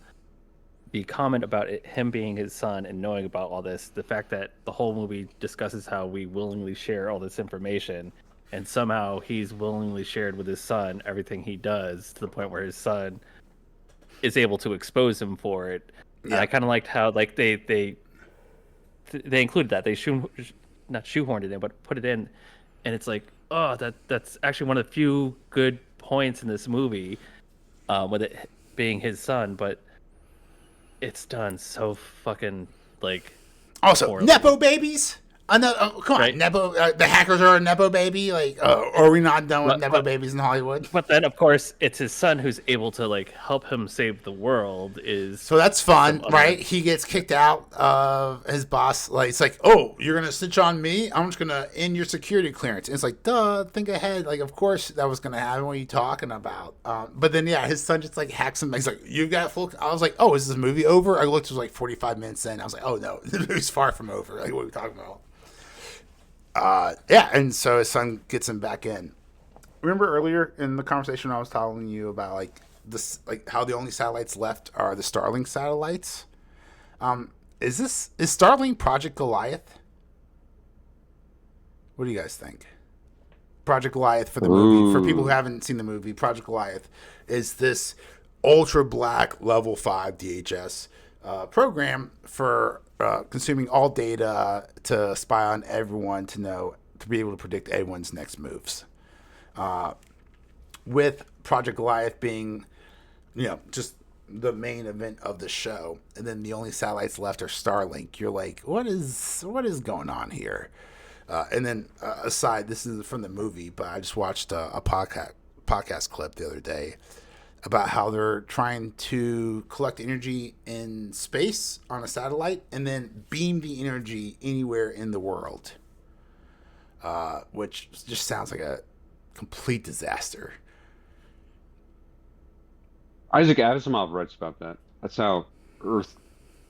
[SPEAKER 3] The comment about him being his son and knowing about all this, the fact that the whole movie discusses how we willingly share all this information, and somehow he's willingly shared with his son everything he does, to the point where his son is able to expose him for it. Yeah. And I kind of liked how like they included that. They not shoehorned it in, but put it in, and it's like, oh, that's actually one of the few good points in this movie, with it being his son, but it's done so fucking like.
[SPEAKER 1] Also,
[SPEAKER 3] poorly.
[SPEAKER 1] Nepo babies. Come on,
[SPEAKER 3] Right.
[SPEAKER 1] Nepo. The hackers are a Nepo baby. Like, are we not done with Nepo babies in Hollywood?
[SPEAKER 3] But then, of course, it's his son who's able to like help him save the world.
[SPEAKER 1] So that's fun, right? He gets kicked out of his boss. Like, it's like, oh, you're gonna snitch on me? I'm just gonna end your security clearance. And it's like, duh, think ahead. Like, of course that was gonna happen. What are you talking about? But then, yeah, his son just like hacks him. He's like, you got full. I was like, oh, is this movie over? I looked, it was like 45 minutes in. I was like, oh no, the movie's far from over. Like, what are we talking about? Yeah, and so his son gets him back in. Remember earlier in the conversation I was telling you about like this like how the only satellites left are the Starlink satellites. Is Starlink Project Goliath? What do you guys think? Project Goliath for the movie. For people who haven't seen the movie, Project Goliath is this ultra black level 5 DHS program for consuming all data to spy on everyone to be able to predict everyone's next moves. With Project Goliath being, just the main event of the show, and then the only satellites left are Starlink. You're like, what is going on here? And then aside, this is from the movie, but I just watched a podcast clip the other day about how they're trying to collect energy in space on a satellite and then beam the energy anywhere in the world, which just sounds like a complete disaster.
[SPEAKER 5] Isaac Asimov writes about that. That's how Earth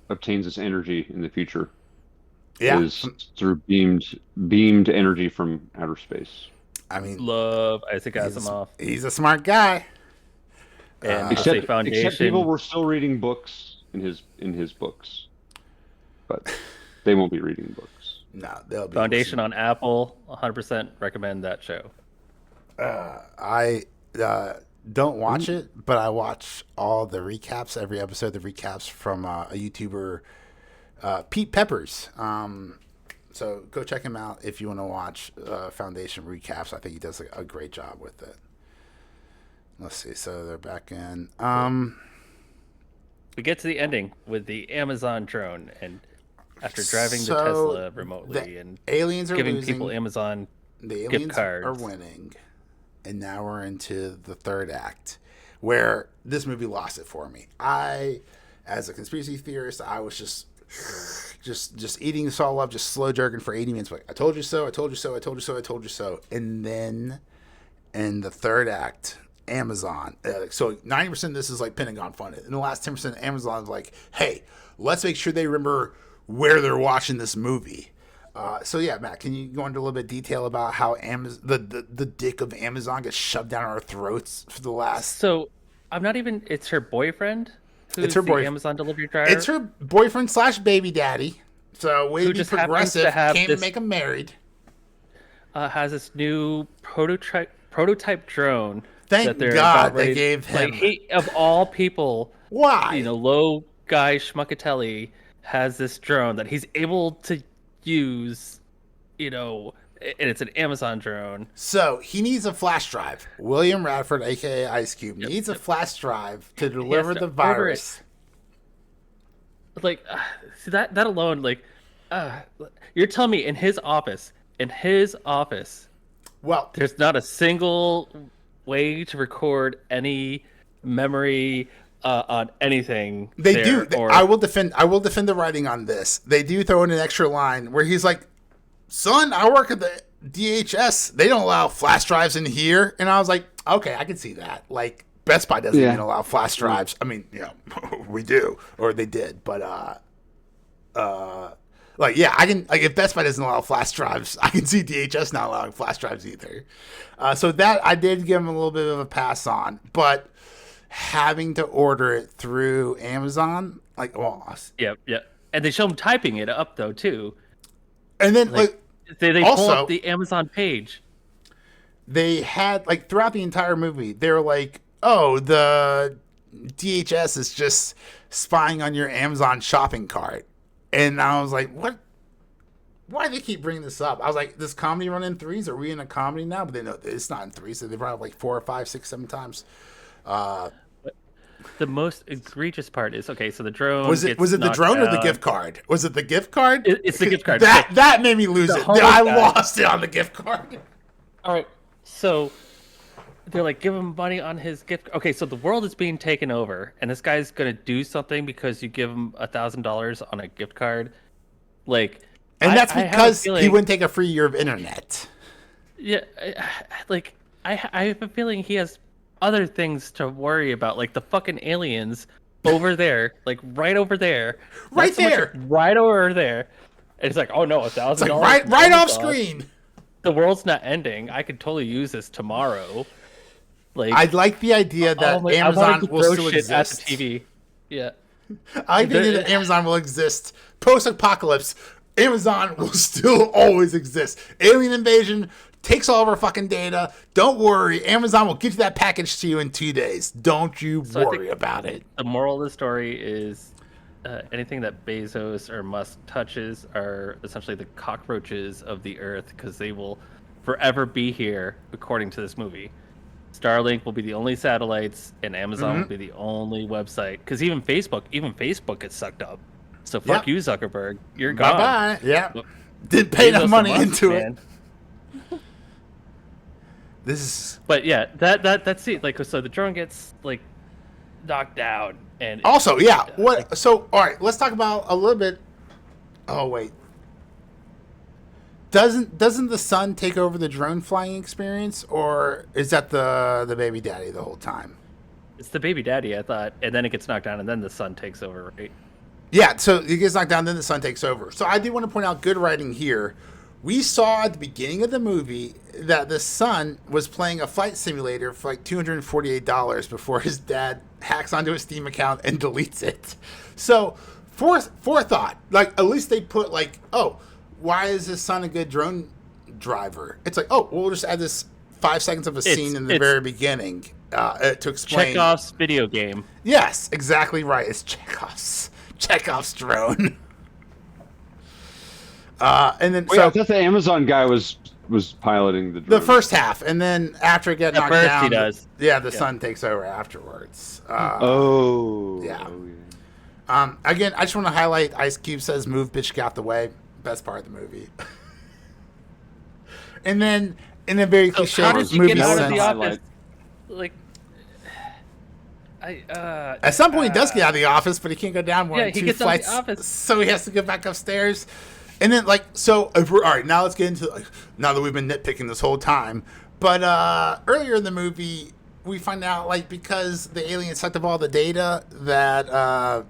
[SPEAKER 5] obtains its energy in the future.
[SPEAKER 1] Yeah,
[SPEAKER 5] is through beamed energy from outer space.
[SPEAKER 1] I mean,
[SPEAKER 3] love Isaac Asimov.
[SPEAKER 1] He's a smart guy.
[SPEAKER 3] And
[SPEAKER 5] except
[SPEAKER 3] Foundation.
[SPEAKER 5] people were still reading books in his books, but they won't be reading books.
[SPEAKER 1] No, they'll be
[SPEAKER 3] Foundation on Apple. 100% recommend that show.
[SPEAKER 1] I don't watch it, but I watch all the recaps, every episode, the recaps from a YouTuber, Pete Peppers. So go check him out if you want to watch Foundation recaps. I think he does a great job with it. Let's see. So they're back in.
[SPEAKER 3] We get to the ending with the Amazon drone, and after driving the Tesla remotely and
[SPEAKER 1] aliens are
[SPEAKER 3] giving
[SPEAKER 1] losing,
[SPEAKER 3] people Amazon
[SPEAKER 1] the aliens
[SPEAKER 3] gift cards
[SPEAKER 1] are winning, and now we're into the third act, where this movie lost it for me. As a conspiracy theorist, I was just eating this all up, just slow jerking for 80 minutes. Like, I told you so, I told you so, I told you so, I told you so. And then in the third act, Amazon. So 90% of this is like Pentagon funded. And the last 10% Amazon's like, hey, let's make sure they remember where they're watching this movie. So yeah, Matt, can you go into a little bit of detail about how the dick of Amazon gets shoved down our throats for the last?
[SPEAKER 3] So I'm not even. It's her boyfriend.
[SPEAKER 1] It's her boyfriend.
[SPEAKER 3] Amazon delivery driver.
[SPEAKER 1] It's her boyfriend / baby daddy. So way to be progressive. Can't make him married.
[SPEAKER 3] Has this new prototype drone.
[SPEAKER 1] Thank God they gave him.
[SPEAKER 3] Like, of all people,
[SPEAKER 1] why?
[SPEAKER 3] Low guy Schmuckatelli has this drone that he's able to use, and it's an Amazon drone.
[SPEAKER 1] So he needs a flash drive. William Radford, aka Ice Cube, needs a flash drive to deliver the virus.
[SPEAKER 3] Like, see that alone, like, you're telling me in his office,
[SPEAKER 1] well,
[SPEAKER 3] there's not a single way to record any memory on anything.
[SPEAKER 1] They do. I will defend the writing on this. They do throw in an extra line where he's like, "Son, I work at the DHS. They don't allow flash drives in here." And I was like, "Okay, I can see that." Like Best Buy doesn't even allow flash drives. I mean, we do, or they did, but I can, like, if Best Buy doesn't allow flash drives, I can see DHS not allowing flash drives either. So that I did give them a little bit of a pass on, but having to order it through Amazon, like, well,
[SPEAKER 3] yep, and they show them typing it up though too,
[SPEAKER 1] and then like
[SPEAKER 3] they
[SPEAKER 1] also,
[SPEAKER 3] pull up the Amazon page.
[SPEAKER 1] They had, like, throughout the entire movie, they were like, "Oh, the DHS is just spying on your Amazon shopping cart." And I was like, what? Why do they keep bringing this up? I was like, does comedy run in threes? Are we in a comedy now? But they know it's not in threes. So they run it like 4 or 5, 6, 7 times.
[SPEAKER 3] The most egregious part is, okay, so the drone
[SPEAKER 1] was it the drone or the gift card? Was it the gift card?
[SPEAKER 3] It's the gift card.
[SPEAKER 1] That made me lose it. I lost it on the gift card.
[SPEAKER 3] All right, so they're like, give him money on his gift. Okay, so the world is being taken over, and this guy's gonna do something because you give him $1,000 on a gift card, like.
[SPEAKER 1] And that's because he wouldn't take a free year of internet.
[SPEAKER 3] Yeah, like I have a feeling he has other things to worry about, like the fucking aliens over there, like right over there,
[SPEAKER 1] right there,
[SPEAKER 3] right over there. And it's like, oh no, $1,000,
[SPEAKER 1] like right off screen.
[SPEAKER 3] The world's not ending. I could totally use this tomorrow. Like,
[SPEAKER 1] I like the idea that
[SPEAKER 3] I wanted
[SPEAKER 1] Amazon
[SPEAKER 3] to
[SPEAKER 1] will
[SPEAKER 3] throw
[SPEAKER 1] still
[SPEAKER 3] shit at
[SPEAKER 1] exist.
[SPEAKER 3] the TV. Yeah.
[SPEAKER 1] I like the idea that Amazon will exist post-apocalypse. Amazon will still always exist. Alien invasion takes all of our fucking data. Don't worry, Amazon will get you that package to you in 2 days. Don't you worry about it.
[SPEAKER 3] The moral of the story is anything that Bezos or Musk touches are essentially the cockroaches of the earth, because they will forever be here, according to this movie. Starlink will be the only satellites, and Amazon will be the only website. Because even Facebook gets sucked up. So fuck you, Zuckerberg. You're gone.
[SPEAKER 1] Bye-bye. Yeah. Didn't pay enough money into it. This is...
[SPEAKER 3] But yeah, that's it. Like, so the drone gets like knocked down, and
[SPEAKER 1] also, yeah. What? So, all right, let's talk about a little bit. Oh wait, doesn't the son take over the drone flying experience, or is that the baby daddy the whole time?
[SPEAKER 3] It's the baby daddy, I thought, and then it gets knocked down, and then the son takes over, right?
[SPEAKER 1] Yeah, so it gets knocked down, then the son takes over. So I do want to point out good writing here. We saw at the beginning of the movie that the son was playing a flight simulator for like $248 before his dad hacks onto his Steam account and deletes it. So forethought, like at least they put like, oh, why is his son a good drone driver? It's like, oh, we'll just add this 5 seconds of a scene in the very beginning to explain.
[SPEAKER 3] Chekhov's video game.
[SPEAKER 1] Yes, exactly right. It's Chekhov's drone. And then
[SPEAKER 5] I thought the Amazon guy was piloting the drone.
[SPEAKER 1] The first half, and then after it gets knocked down,
[SPEAKER 3] he does.
[SPEAKER 1] Yeah, the son takes over afterwards.
[SPEAKER 5] Yeah.
[SPEAKER 1] Again, I just want to highlight Ice Cube says, "Move, bitch, get out the way." Best part of the movie. And then in a very cliche
[SPEAKER 3] how does he
[SPEAKER 1] movie
[SPEAKER 3] get out of
[SPEAKER 1] sense,
[SPEAKER 3] the office? Like,
[SPEAKER 1] at some point he does get out of the office, but he can't go down more than
[SPEAKER 3] he
[SPEAKER 1] 2
[SPEAKER 3] gets
[SPEAKER 1] flights,
[SPEAKER 3] out of the office.
[SPEAKER 1] so he has to go back upstairs. And then, like, so if we're all right, now let's get into now that we've been nitpicking this whole time. But earlier in the movie, we find out, like, because the alien sucked up all the data, that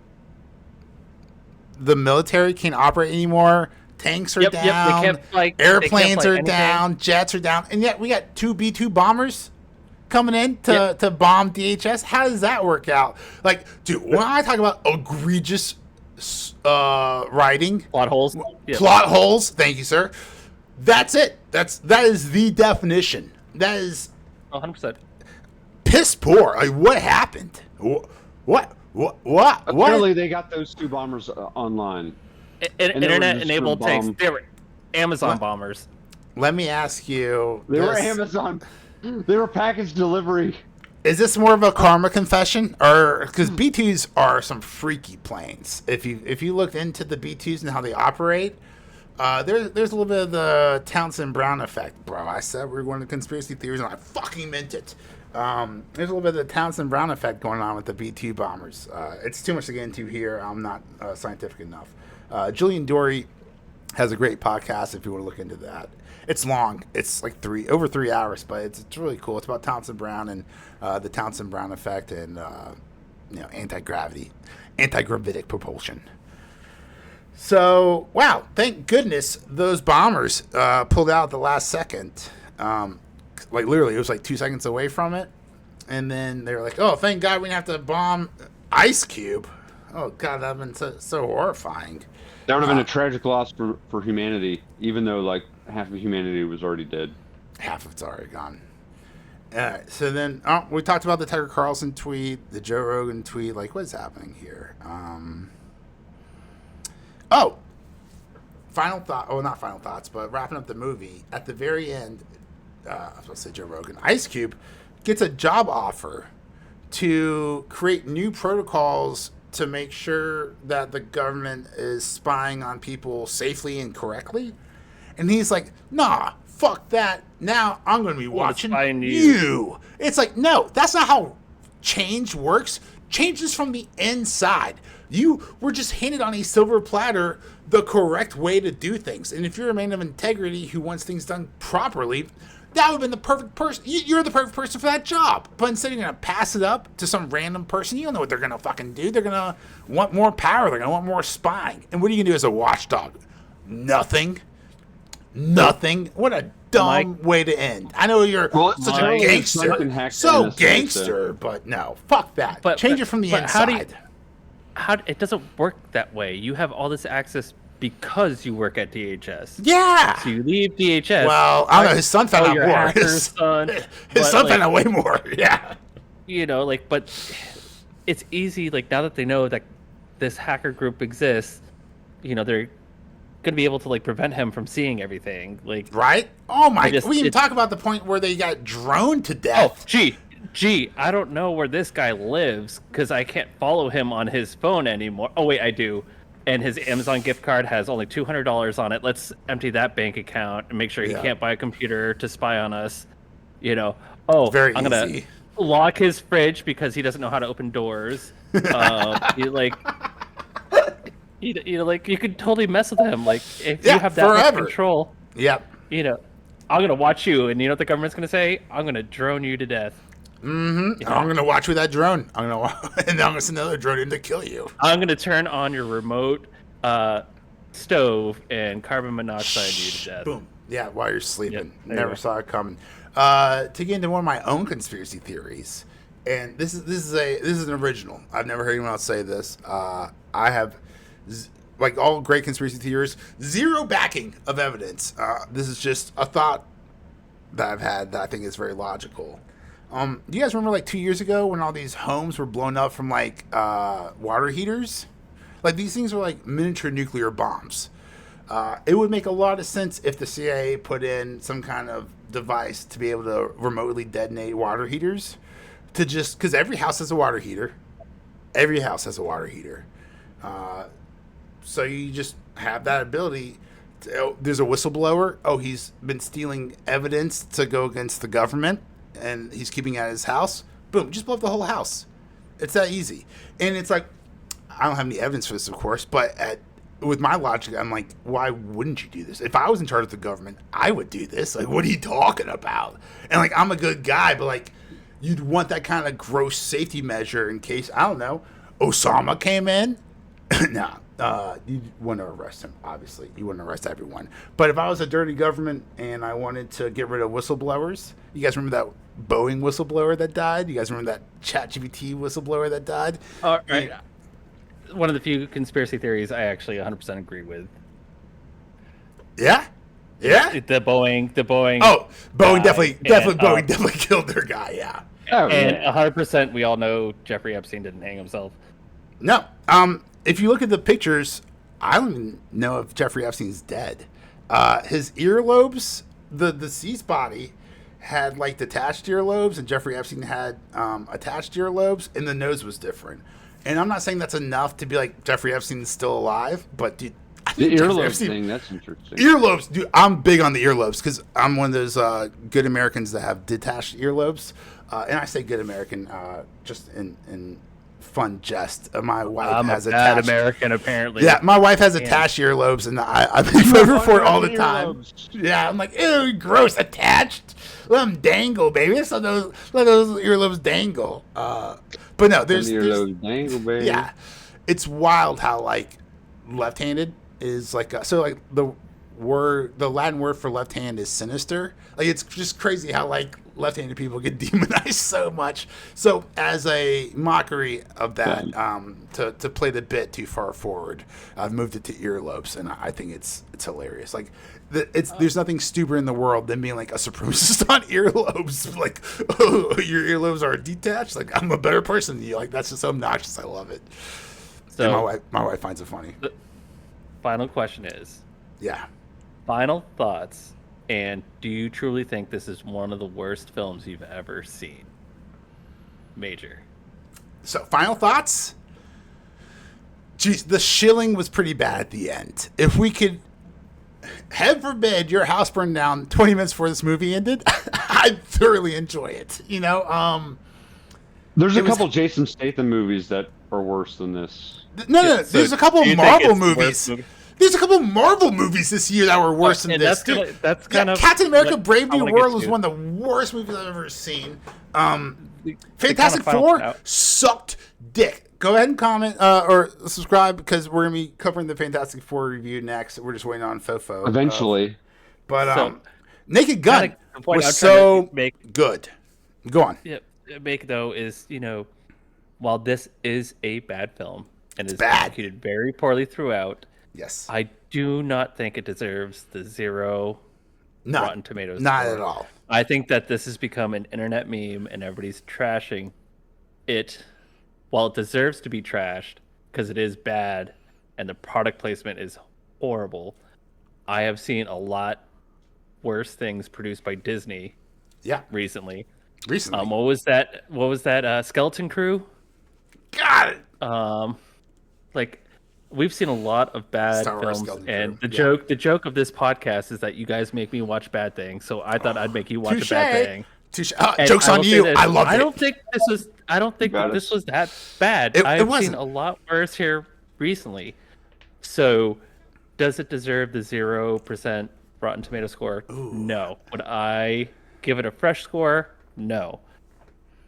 [SPEAKER 1] the military can't operate anymore. Tanks are down.
[SPEAKER 3] They can't fly,
[SPEAKER 1] airplanes are
[SPEAKER 3] anything.
[SPEAKER 1] down. Jets are down. And yet we got 2 B-2 bombers coming in to bomb DHS. How does that work out? Like, dude, when I talk about egregious writing,
[SPEAKER 3] plot holes.
[SPEAKER 1] Plot holes. Thank you, sir. That's it. That is the definition. That is
[SPEAKER 3] 100%.
[SPEAKER 1] piss poor. Like, what happened? What?
[SPEAKER 5] Apparently, they got those 2 bombers online.
[SPEAKER 3] Internet-enabled tanks. They were Amazon bombers.
[SPEAKER 1] Let me ask you.
[SPEAKER 5] They were Amazon. They were package delivery.
[SPEAKER 1] Is this more of a karma confession, or because B2s are some freaky planes? If you looked into the B2s and how they operate, there's a little bit of the Townsend Brown effect, bro. I said we were going to conspiracy theories, and I fucking meant it. There's a little bit of the Townsend Brown effect going on with the B2 bombers. It's too much to get into here. I'm not scientific enough. Julian Dory has a great podcast if you want to look into that. It's long. It's like over 3 hours, but it's really cool. It's about Townsend Brown and the Townsend Brown effect and anti-gravitic propulsion. So, wow, thank goodness those bombers pulled out at the last second. Like, literally, it was like 2 seconds away from it. And then they were like, oh, thank God we didn't have to bomb Ice Cube. Oh, God, that would have been so horrifying.
[SPEAKER 5] That would have been a tragic loss for humanity, even though, like, half of humanity was already dead. Half of
[SPEAKER 1] it's already gone. All right, so then we talked about the Tucker Carlson tweet, the Joe Rogan tweet. Like, what's happening here? Final thought. Oh, not final thoughts, but wrapping up the movie. At the very end, I was going to say Joe Rogan. Ice Cube gets a job offer to create new protocols to make sure that the government is spying on people safely and correctly. And he's like, nah, fuck that. Now I'm going to be watching you. It's like, no, that's not how change works. Change is from the inside. You were just handed on a silver platter the correct way to do things. And if you're a man of integrity who wants things done properly, that would have been the perfect person. You're the perfect person for that job. But instead, you're going to pass it up to some random person. You don't know what they're going to fucking do. They're going to want more power. They're going to want more spying. And what are you going to do as a watchdog? Nothing. What a dumb way to end. I know you're such a
[SPEAKER 5] Charlie
[SPEAKER 1] gangster,
[SPEAKER 5] Sutton hacked
[SPEAKER 1] so
[SPEAKER 5] NSA,
[SPEAKER 1] gangster, but no, fuck that. Change it from the inside.
[SPEAKER 3] How it doesn't work that way? You have all this access because you work at DHS.
[SPEAKER 1] Yeah.
[SPEAKER 3] So you leave DHS.
[SPEAKER 1] Well, I don't know. His son found out
[SPEAKER 3] your
[SPEAKER 1] more.
[SPEAKER 3] hacker's son.
[SPEAKER 1] His son found out way more. Yeah.
[SPEAKER 3] You know, like, but it's easy. Like, now that they know that this hacker group exists, you know, they're gonna be able to like prevent him from seeing everything. Like,
[SPEAKER 1] right? Oh my! We even
[SPEAKER 3] it's-
[SPEAKER 1] talk about the point where they got droned to death.
[SPEAKER 3] Oh, gee, I don't know where this guy lives because I can't follow him on his phone anymore. Oh wait, I do. And his Amazon gift card has only $200 on it. Let's empty that bank account and make sure he can't buy a computer to spy on us. You know, I'm gonna lock his fridge because he doesn't know how to open doors. You could totally mess with him. Like, if you have that much control.
[SPEAKER 1] Yep.
[SPEAKER 3] You know, I'm gonna watch you, and you know what the government's gonna say? I'm gonna drone you to death.
[SPEAKER 1] Mm-hmm. You know? I'm gonna watch with that drone. And then I'm gonna send another drone in to kill you.
[SPEAKER 3] I'm gonna turn on your remote stove and carbon monoxide you to death.
[SPEAKER 1] Boom. Yeah, while you're sleeping.
[SPEAKER 3] Yep,
[SPEAKER 1] Never saw it coming. To get into one of my own conspiracy theories, and this is an original. I've never heard anyone else say this. I have. Like all great conspiracy theories, zero backing of evidence. This is just a thought that I've had that I think is very logical. Do you guys remember like 2 years ago when all these homes were blown up from like water heaters? Like these things are like miniature nuclear bombs. It would make a lot of sense if the CIA put in some kind of device to be able to remotely detonate water heaters. To just because every house has a water heater. Every house has a water heater. So you just have that ability. There's a whistleblower. Oh, he's been stealing evidence to go against the government, and he's keeping it at his house. Boom, just blow up the whole house. It's that easy. And it's like, I don't have any evidence for this, of course, but with my logic, I'm like, why wouldn't you do this? If I was in charge of the government, I would do this. Like, what are you talking about? And like, I'm a good guy, but like, you'd want that kind of gross safety measure in case, I don't know, Osama came in. Nah. You wouldn't arrest him, obviously. You wouldn't arrest everyone. But if I was a dirty government and I wanted to get rid of whistleblowers, you guys remember that Boeing whistleblower that died? You guys remember that ChatGPT whistleblower that died?
[SPEAKER 3] All right. One of the few conspiracy theories I actually 100% agree with.
[SPEAKER 1] Yeah? Yeah?
[SPEAKER 3] The Boeing.
[SPEAKER 1] Oh, Boeing
[SPEAKER 3] guy,
[SPEAKER 1] definitely killed their guy, yeah.
[SPEAKER 5] Oh,
[SPEAKER 3] and 100% we all know Jeffrey Epstein didn't hang himself.
[SPEAKER 1] No. If you look at the pictures, I don't even know if Jeffrey Epstein's dead. His earlobes, the deceased body had like detached earlobes, and Jeffrey Epstein had attached earlobes, and the nose was different. And I'm not saying that's enough to be like Jeffrey Epstein's still alive, but dude,
[SPEAKER 5] the earlobe thing, that's interesting.
[SPEAKER 1] Earlobes, dude, I'm big on the earlobes because I'm one of those good Americans that have detached earlobes. And I say good American just in fun jest. My wife has
[SPEAKER 3] a bad
[SPEAKER 1] attached
[SPEAKER 3] American, apparently.
[SPEAKER 1] Yeah, my wife has attached earlobes, and I've been voted for it all the time. Yeah, I'm like, ew, gross, attached. Let them dangle, baby. Let those earlobes dangle. But no, there's
[SPEAKER 5] dangle, baby.
[SPEAKER 1] Yeah, it's wild how like left-handed is like so like the Latin word for left hand is sinister. Like it's just crazy how like left-handed people get demonized so much. So as a mockery of that, to play the bit too far forward, I've moved it to earlobes, and I think it's hilarious. Like there's nothing stupider in the world than being like a supremacist on earlobes. Like, oh, your earlobes are detached. Like I'm a better person than you. Like that's just so obnoxious. I love it. So and my wife finds it funny.
[SPEAKER 3] The final question is, final thoughts. And do you truly think this is one of the worst films you've ever seen? Major.
[SPEAKER 1] So, final thoughts? Jeez, the shilling was pretty bad at the end. If we could, heaven forbid, your house burned down 20 minutes before this movie ended, I'd thoroughly enjoy it. You know?
[SPEAKER 5] There's a couple Jason Statham movies that are worse than this.
[SPEAKER 1] No. There's a couple Marvel movies. There's a couple Marvel movies this year that were worse than this.
[SPEAKER 3] That's kind of
[SPEAKER 1] Captain America: Brave New World was one of the worst movies I've ever seen. Fantastic Four sucked dick. Go ahead and comment or subscribe because we're gonna be covering the Fantastic Four review next. We're just waiting on Fofo
[SPEAKER 5] eventually.
[SPEAKER 1] Naked Gun
[SPEAKER 3] the point I'm
[SPEAKER 1] was
[SPEAKER 3] trying
[SPEAKER 1] so
[SPEAKER 3] to make.
[SPEAKER 1] good. Go on.
[SPEAKER 3] Yeah, make though is while this is a bad film and is
[SPEAKER 1] bad.
[SPEAKER 3] executed very poorly throughout,
[SPEAKER 1] Yes.
[SPEAKER 3] I do not think it deserves the 0 Rotten Tomatoes.
[SPEAKER 1] Not
[SPEAKER 3] score.
[SPEAKER 1] at all.
[SPEAKER 3] I think that this has become an internet meme and everybody's trashing it. While it deserves to be trashed because it is bad and the product placement is horrible, I have seen a lot worse things produced by Disney.
[SPEAKER 1] Yeah.
[SPEAKER 3] Recently.
[SPEAKER 1] What
[SPEAKER 3] was that? What was that? Skeleton Crew.
[SPEAKER 1] Got it.
[SPEAKER 3] Like we've seen a lot of bad
[SPEAKER 1] Star Wars
[SPEAKER 3] films,
[SPEAKER 1] Skeleton
[SPEAKER 3] and
[SPEAKER 1] Crew.
[SPEAKER 3] the joke of this podcast is that you guys make me watch bad things. So I thought I'd make you watch a bad thing.
[SPEAKER 1] Joke's on you. I love it.
[SPEAKER 3] I don't think this was that bad. I've seen a lot worse here recently. So, does it deserve the 0% Rotten Tomato score? Ooh. No. Would I give it a fresh score? No.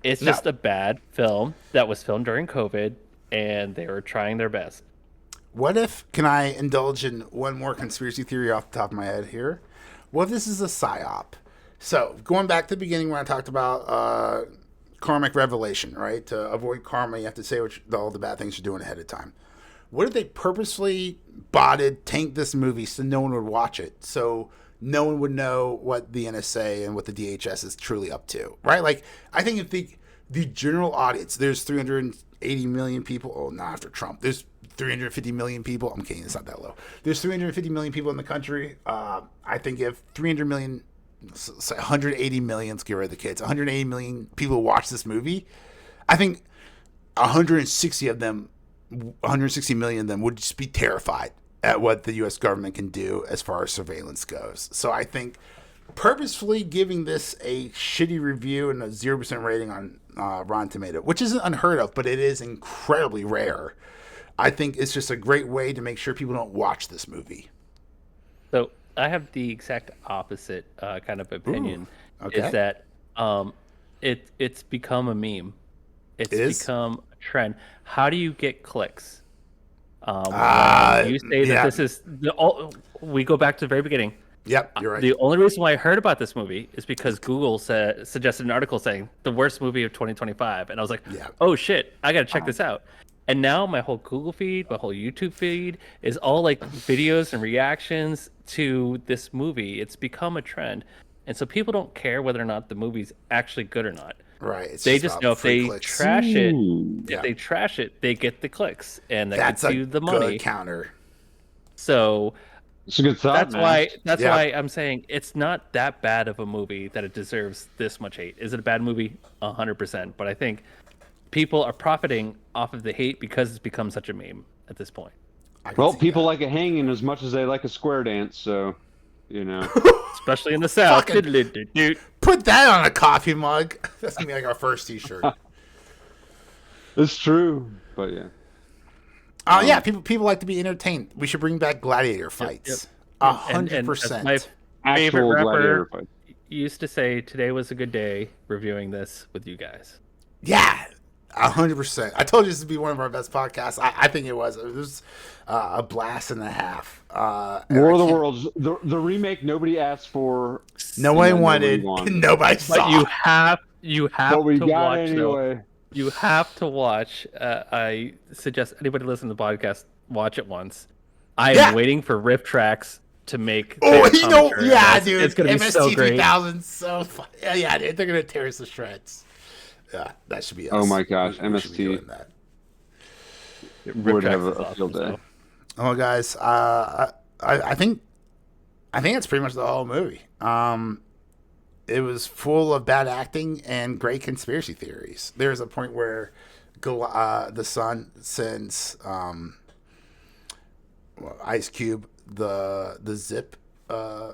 [SPEAKER 3] It's just a bad film that was filmed during COVID, and they were trying their best.
[SPEAKER 1] What if, can I indulge in one more conspiracy theory off the top of my head here? What if this is a psyop? So, going back to the beginning when I talked about karmic revelation, right? To avoid karma, you have to say all the bad things you're doing ahead of time. What if they purposely tanked this movie so no one would watch it? So no one would know what the NSA and what the DHS is truly up to, right? Like, I think if the general audience, there's 380 million people. Oh, not after Trump. There's 350 million people. I'm kidding. It's not that low. There's 350 million people in the country. I think if 300 million, 180 million, let's get rid of the kids, 180 million people watch this movie, I think 160 million of them would just be terrified at what the U.S. government can do as far as surveillance goes. So I think purposefully giving this a shitty review and a 0% rating on Rotten Tomato, which isn't unheard of, but it is incredibly rare, I think it's just a great way to make sure people don't watch this movie. So
[SPEAKER 3] I have the exact opposite kind of opinion.
[SPEAKER 1] Ooh, okay.
[SPEAKER 3] Is that it's become a meme. It's become a trend. How do you get clicks? You say that this is we go back to the very beginning.
[SPEAKER 1] Yep, you're right.
[SPEAKER 3] The only reason why I heard about this movie is because Google suggested an article saying the worst movie of 2025, and I was like, oh shit, I gotta check this out. And now my whole Google feed, my whole YouTube feed is all like videos and reactions to this movie. It's become a trend, and so people don't care whether or not the movie's actually good or not.
[SPEAKER 1] Right.
[SPEAKER 3] They just know if they trash it, if they trash it, they get the clicks, and that gets you the money.
[SPEAKER 1] Good counter.
[SPEAKER 3] So
[SPEAKER 5] it's a good thought.
[SPEAKER 3] That's why I'm saying it's not that bad of a movie that it deserves this much hate. Is it a bad movie? 100%. But I think people are profiting off of the hate because it's become such a meme at this point.
[SPEAKER 5] Well, people like a hanging as much as they like a square dance, so
[SPEAKER 3] especially in the South.
[SPEAKER 1] Put that on a coffee mug. That's gonna be like our first T-shirt.
[SPEAKER 5] It's true, but yeah.
[SPEAKER 1] Oh yeah, people like to be entertained. We should bring back gladiator fights. 100%.
[SPEAKER 3] My favorite rapper used to say, "Today was a good day reviewing this with you guys."
[SPEAKER 1] Yeah, 100%. I told you this would be one of our best podcasts. I think it was. It was a blast and a half.
[SPEAKER 5] War of the Worlds, the remake nobody asked for.
[SPEAKER 1] No one wanted. Nobody saw.
[SPEAKER 3] But you have
[SPEAKER 5] but we
[SPEAKER 3] to
[SPEAKER 5] got
[SPEAKER 3] watch
[SPEAKER 5] it anyway.
[SPEAKER 3] Though. You have to watch. I suggest anybody listening to the podcast watch it once. I am waiting for riff tracks to make.
[SPEAKER 1] Oh,
[SPEAKER 3] dude,
[SPEAKER 1] it's
[SPEAKER 3] gonna be so great.
[SPEAKER 1] MST3000, so fun. Yeah, dude, they're gonna tear us to shreds. Yeah, that should be us.
[SPEAKER 5] Oh my gosh, MST would have a field day.
[SPEAKER 1] Oh, guys, I think that's pretty much the whole movie. It was full of bad acting and great conspiracy theories. There's a point where the son sends Ice Cube the zip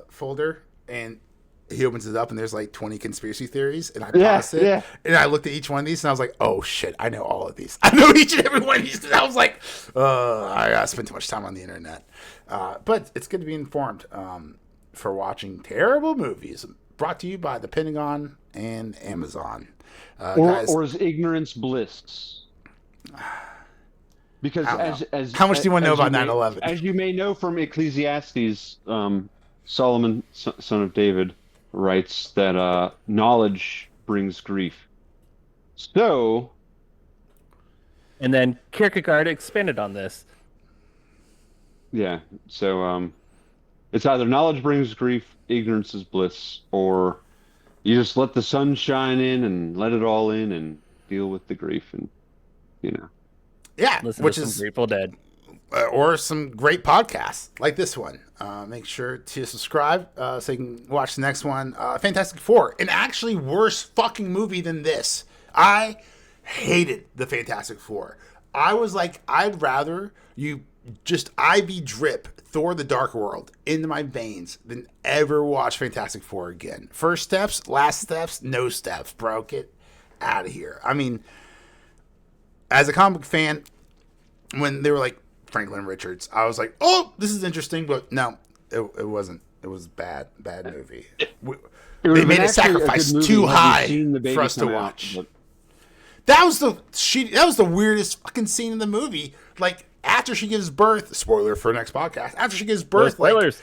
[SPEAKER 1] folder, and he opens it up and there's like 20 conspiracy theories, and I paused it and I looked at each one of these and I was like, oh shit, I know all of these. I know each and every one of these. And I was like, I gotta spend too much time on the internet. But it's good to be informed for watching terrible movies. Brought to you by the Pentagon and Amazon.
[SPEAKER 5] Or is ignorance bliss? Because
[SPEAKER 1] how much do you want to know about 9/11?
[SPEAKER 5] As you may know from Ecclesiastes, Solomon, son of David, writes that knowledge brings grief. So,
[SPEAKER 3] And then Kierkegaard expanded on this.
[SPEAKER 5] yeah. So, it's either knowledge brings grief, ignorance is bliss, or you just let the sun shine in and let it all in and deal with the grief, and
[SPEAKER 1] Yeah,
[SPEAKER 3] Listen
[SPEAKER 1] which
[SPEAKER 3] to some
[SPEAKER 1] is
[SPEAKER 3] Grateful Dead.
[SPEAKER 1] or some great podcasts like this one. Make sure to subscribe so you can watch the next one. Fantastic Four, an actually worse fucking movie than this. I hated the Fantastic Four. I was like, I'd rather you just IV drip Thor: The Dark World into my veins than ever watch Fantastic Four again. First steps, last steps, no steps, bro. Get out of here. I mean, as a comic book fan, when they were like Franklin Richards, I was like, oh, this is interesting, but no, it wasn't. It was bad movie. They made a sacrifice too high for us to watch. That was the weirdest fucking scene in the movie. Like, after she gives birth, spoiler for next podcast, after she gives birth,
[SPEAKER 3] spoilers.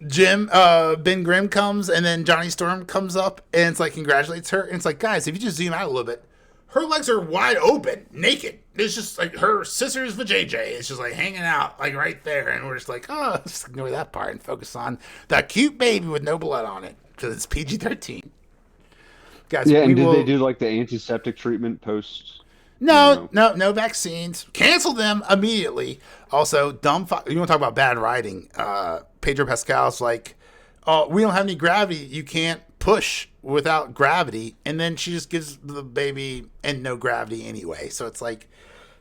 [SPEAKER 1] Like, Ben Grimm comes, and then Johnny Storm comes up, and it's like, congratulates her. And it's like, guys, if you just zoom out a little bit, her legs are wide open, naked. It's just like her scissors vajayjay. It's just like hanging out, like right there. And we're just like, oh, let's just ignore that part and focus on that cute baby with no blood on it because it's PG-13. Guys,
[SPEAKER 5] yeah, and did they do like the antiseptic treatment post?
[SPEAKER 1] No vaccines. Cancel them immediately. Also, you want to talk about bad writing? Pedro Pascal's like, oh, we don't have any gravity. You can't push without gravity. And then she just gives the baby and no gravity anyway. So it's like,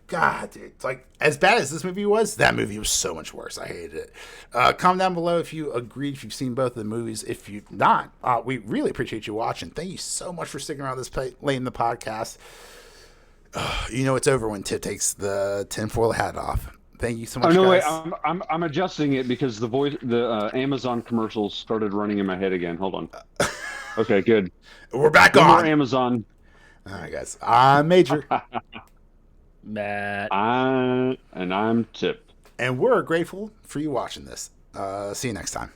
[SPEAKER 1] God, dude. It's like, as bad as this movie was, that movie was so much worse. I hated it. Comment down below if you agreed, if you've seen both of the movies. If you've not, we really appreciate you watching. Thank you so much for sticking around this late in the podcast. You know it's over when Tip takes the tinfoil hat off. Thank you so much.
[SPEAKER 5] Oh no,
[SPEAKER 1] guys.
[SPEAKER 5] wait! I'm adjusting it because the Amazon commercials started running in my head again. Hold on. Okay, good.
[SPEAKER 1] We're back
[SPEAKER 5] no
[SPEAKER 1] on.
[SPEAKER 5] More Amazon.
[SPEAKER 1] All right, guys. I'm Major.
[SPEAKER 3] Matt.
[SPEAKER 5] And I'm Tip.
[SPEAKER 1] And we're grateful for you watching this. See you next time.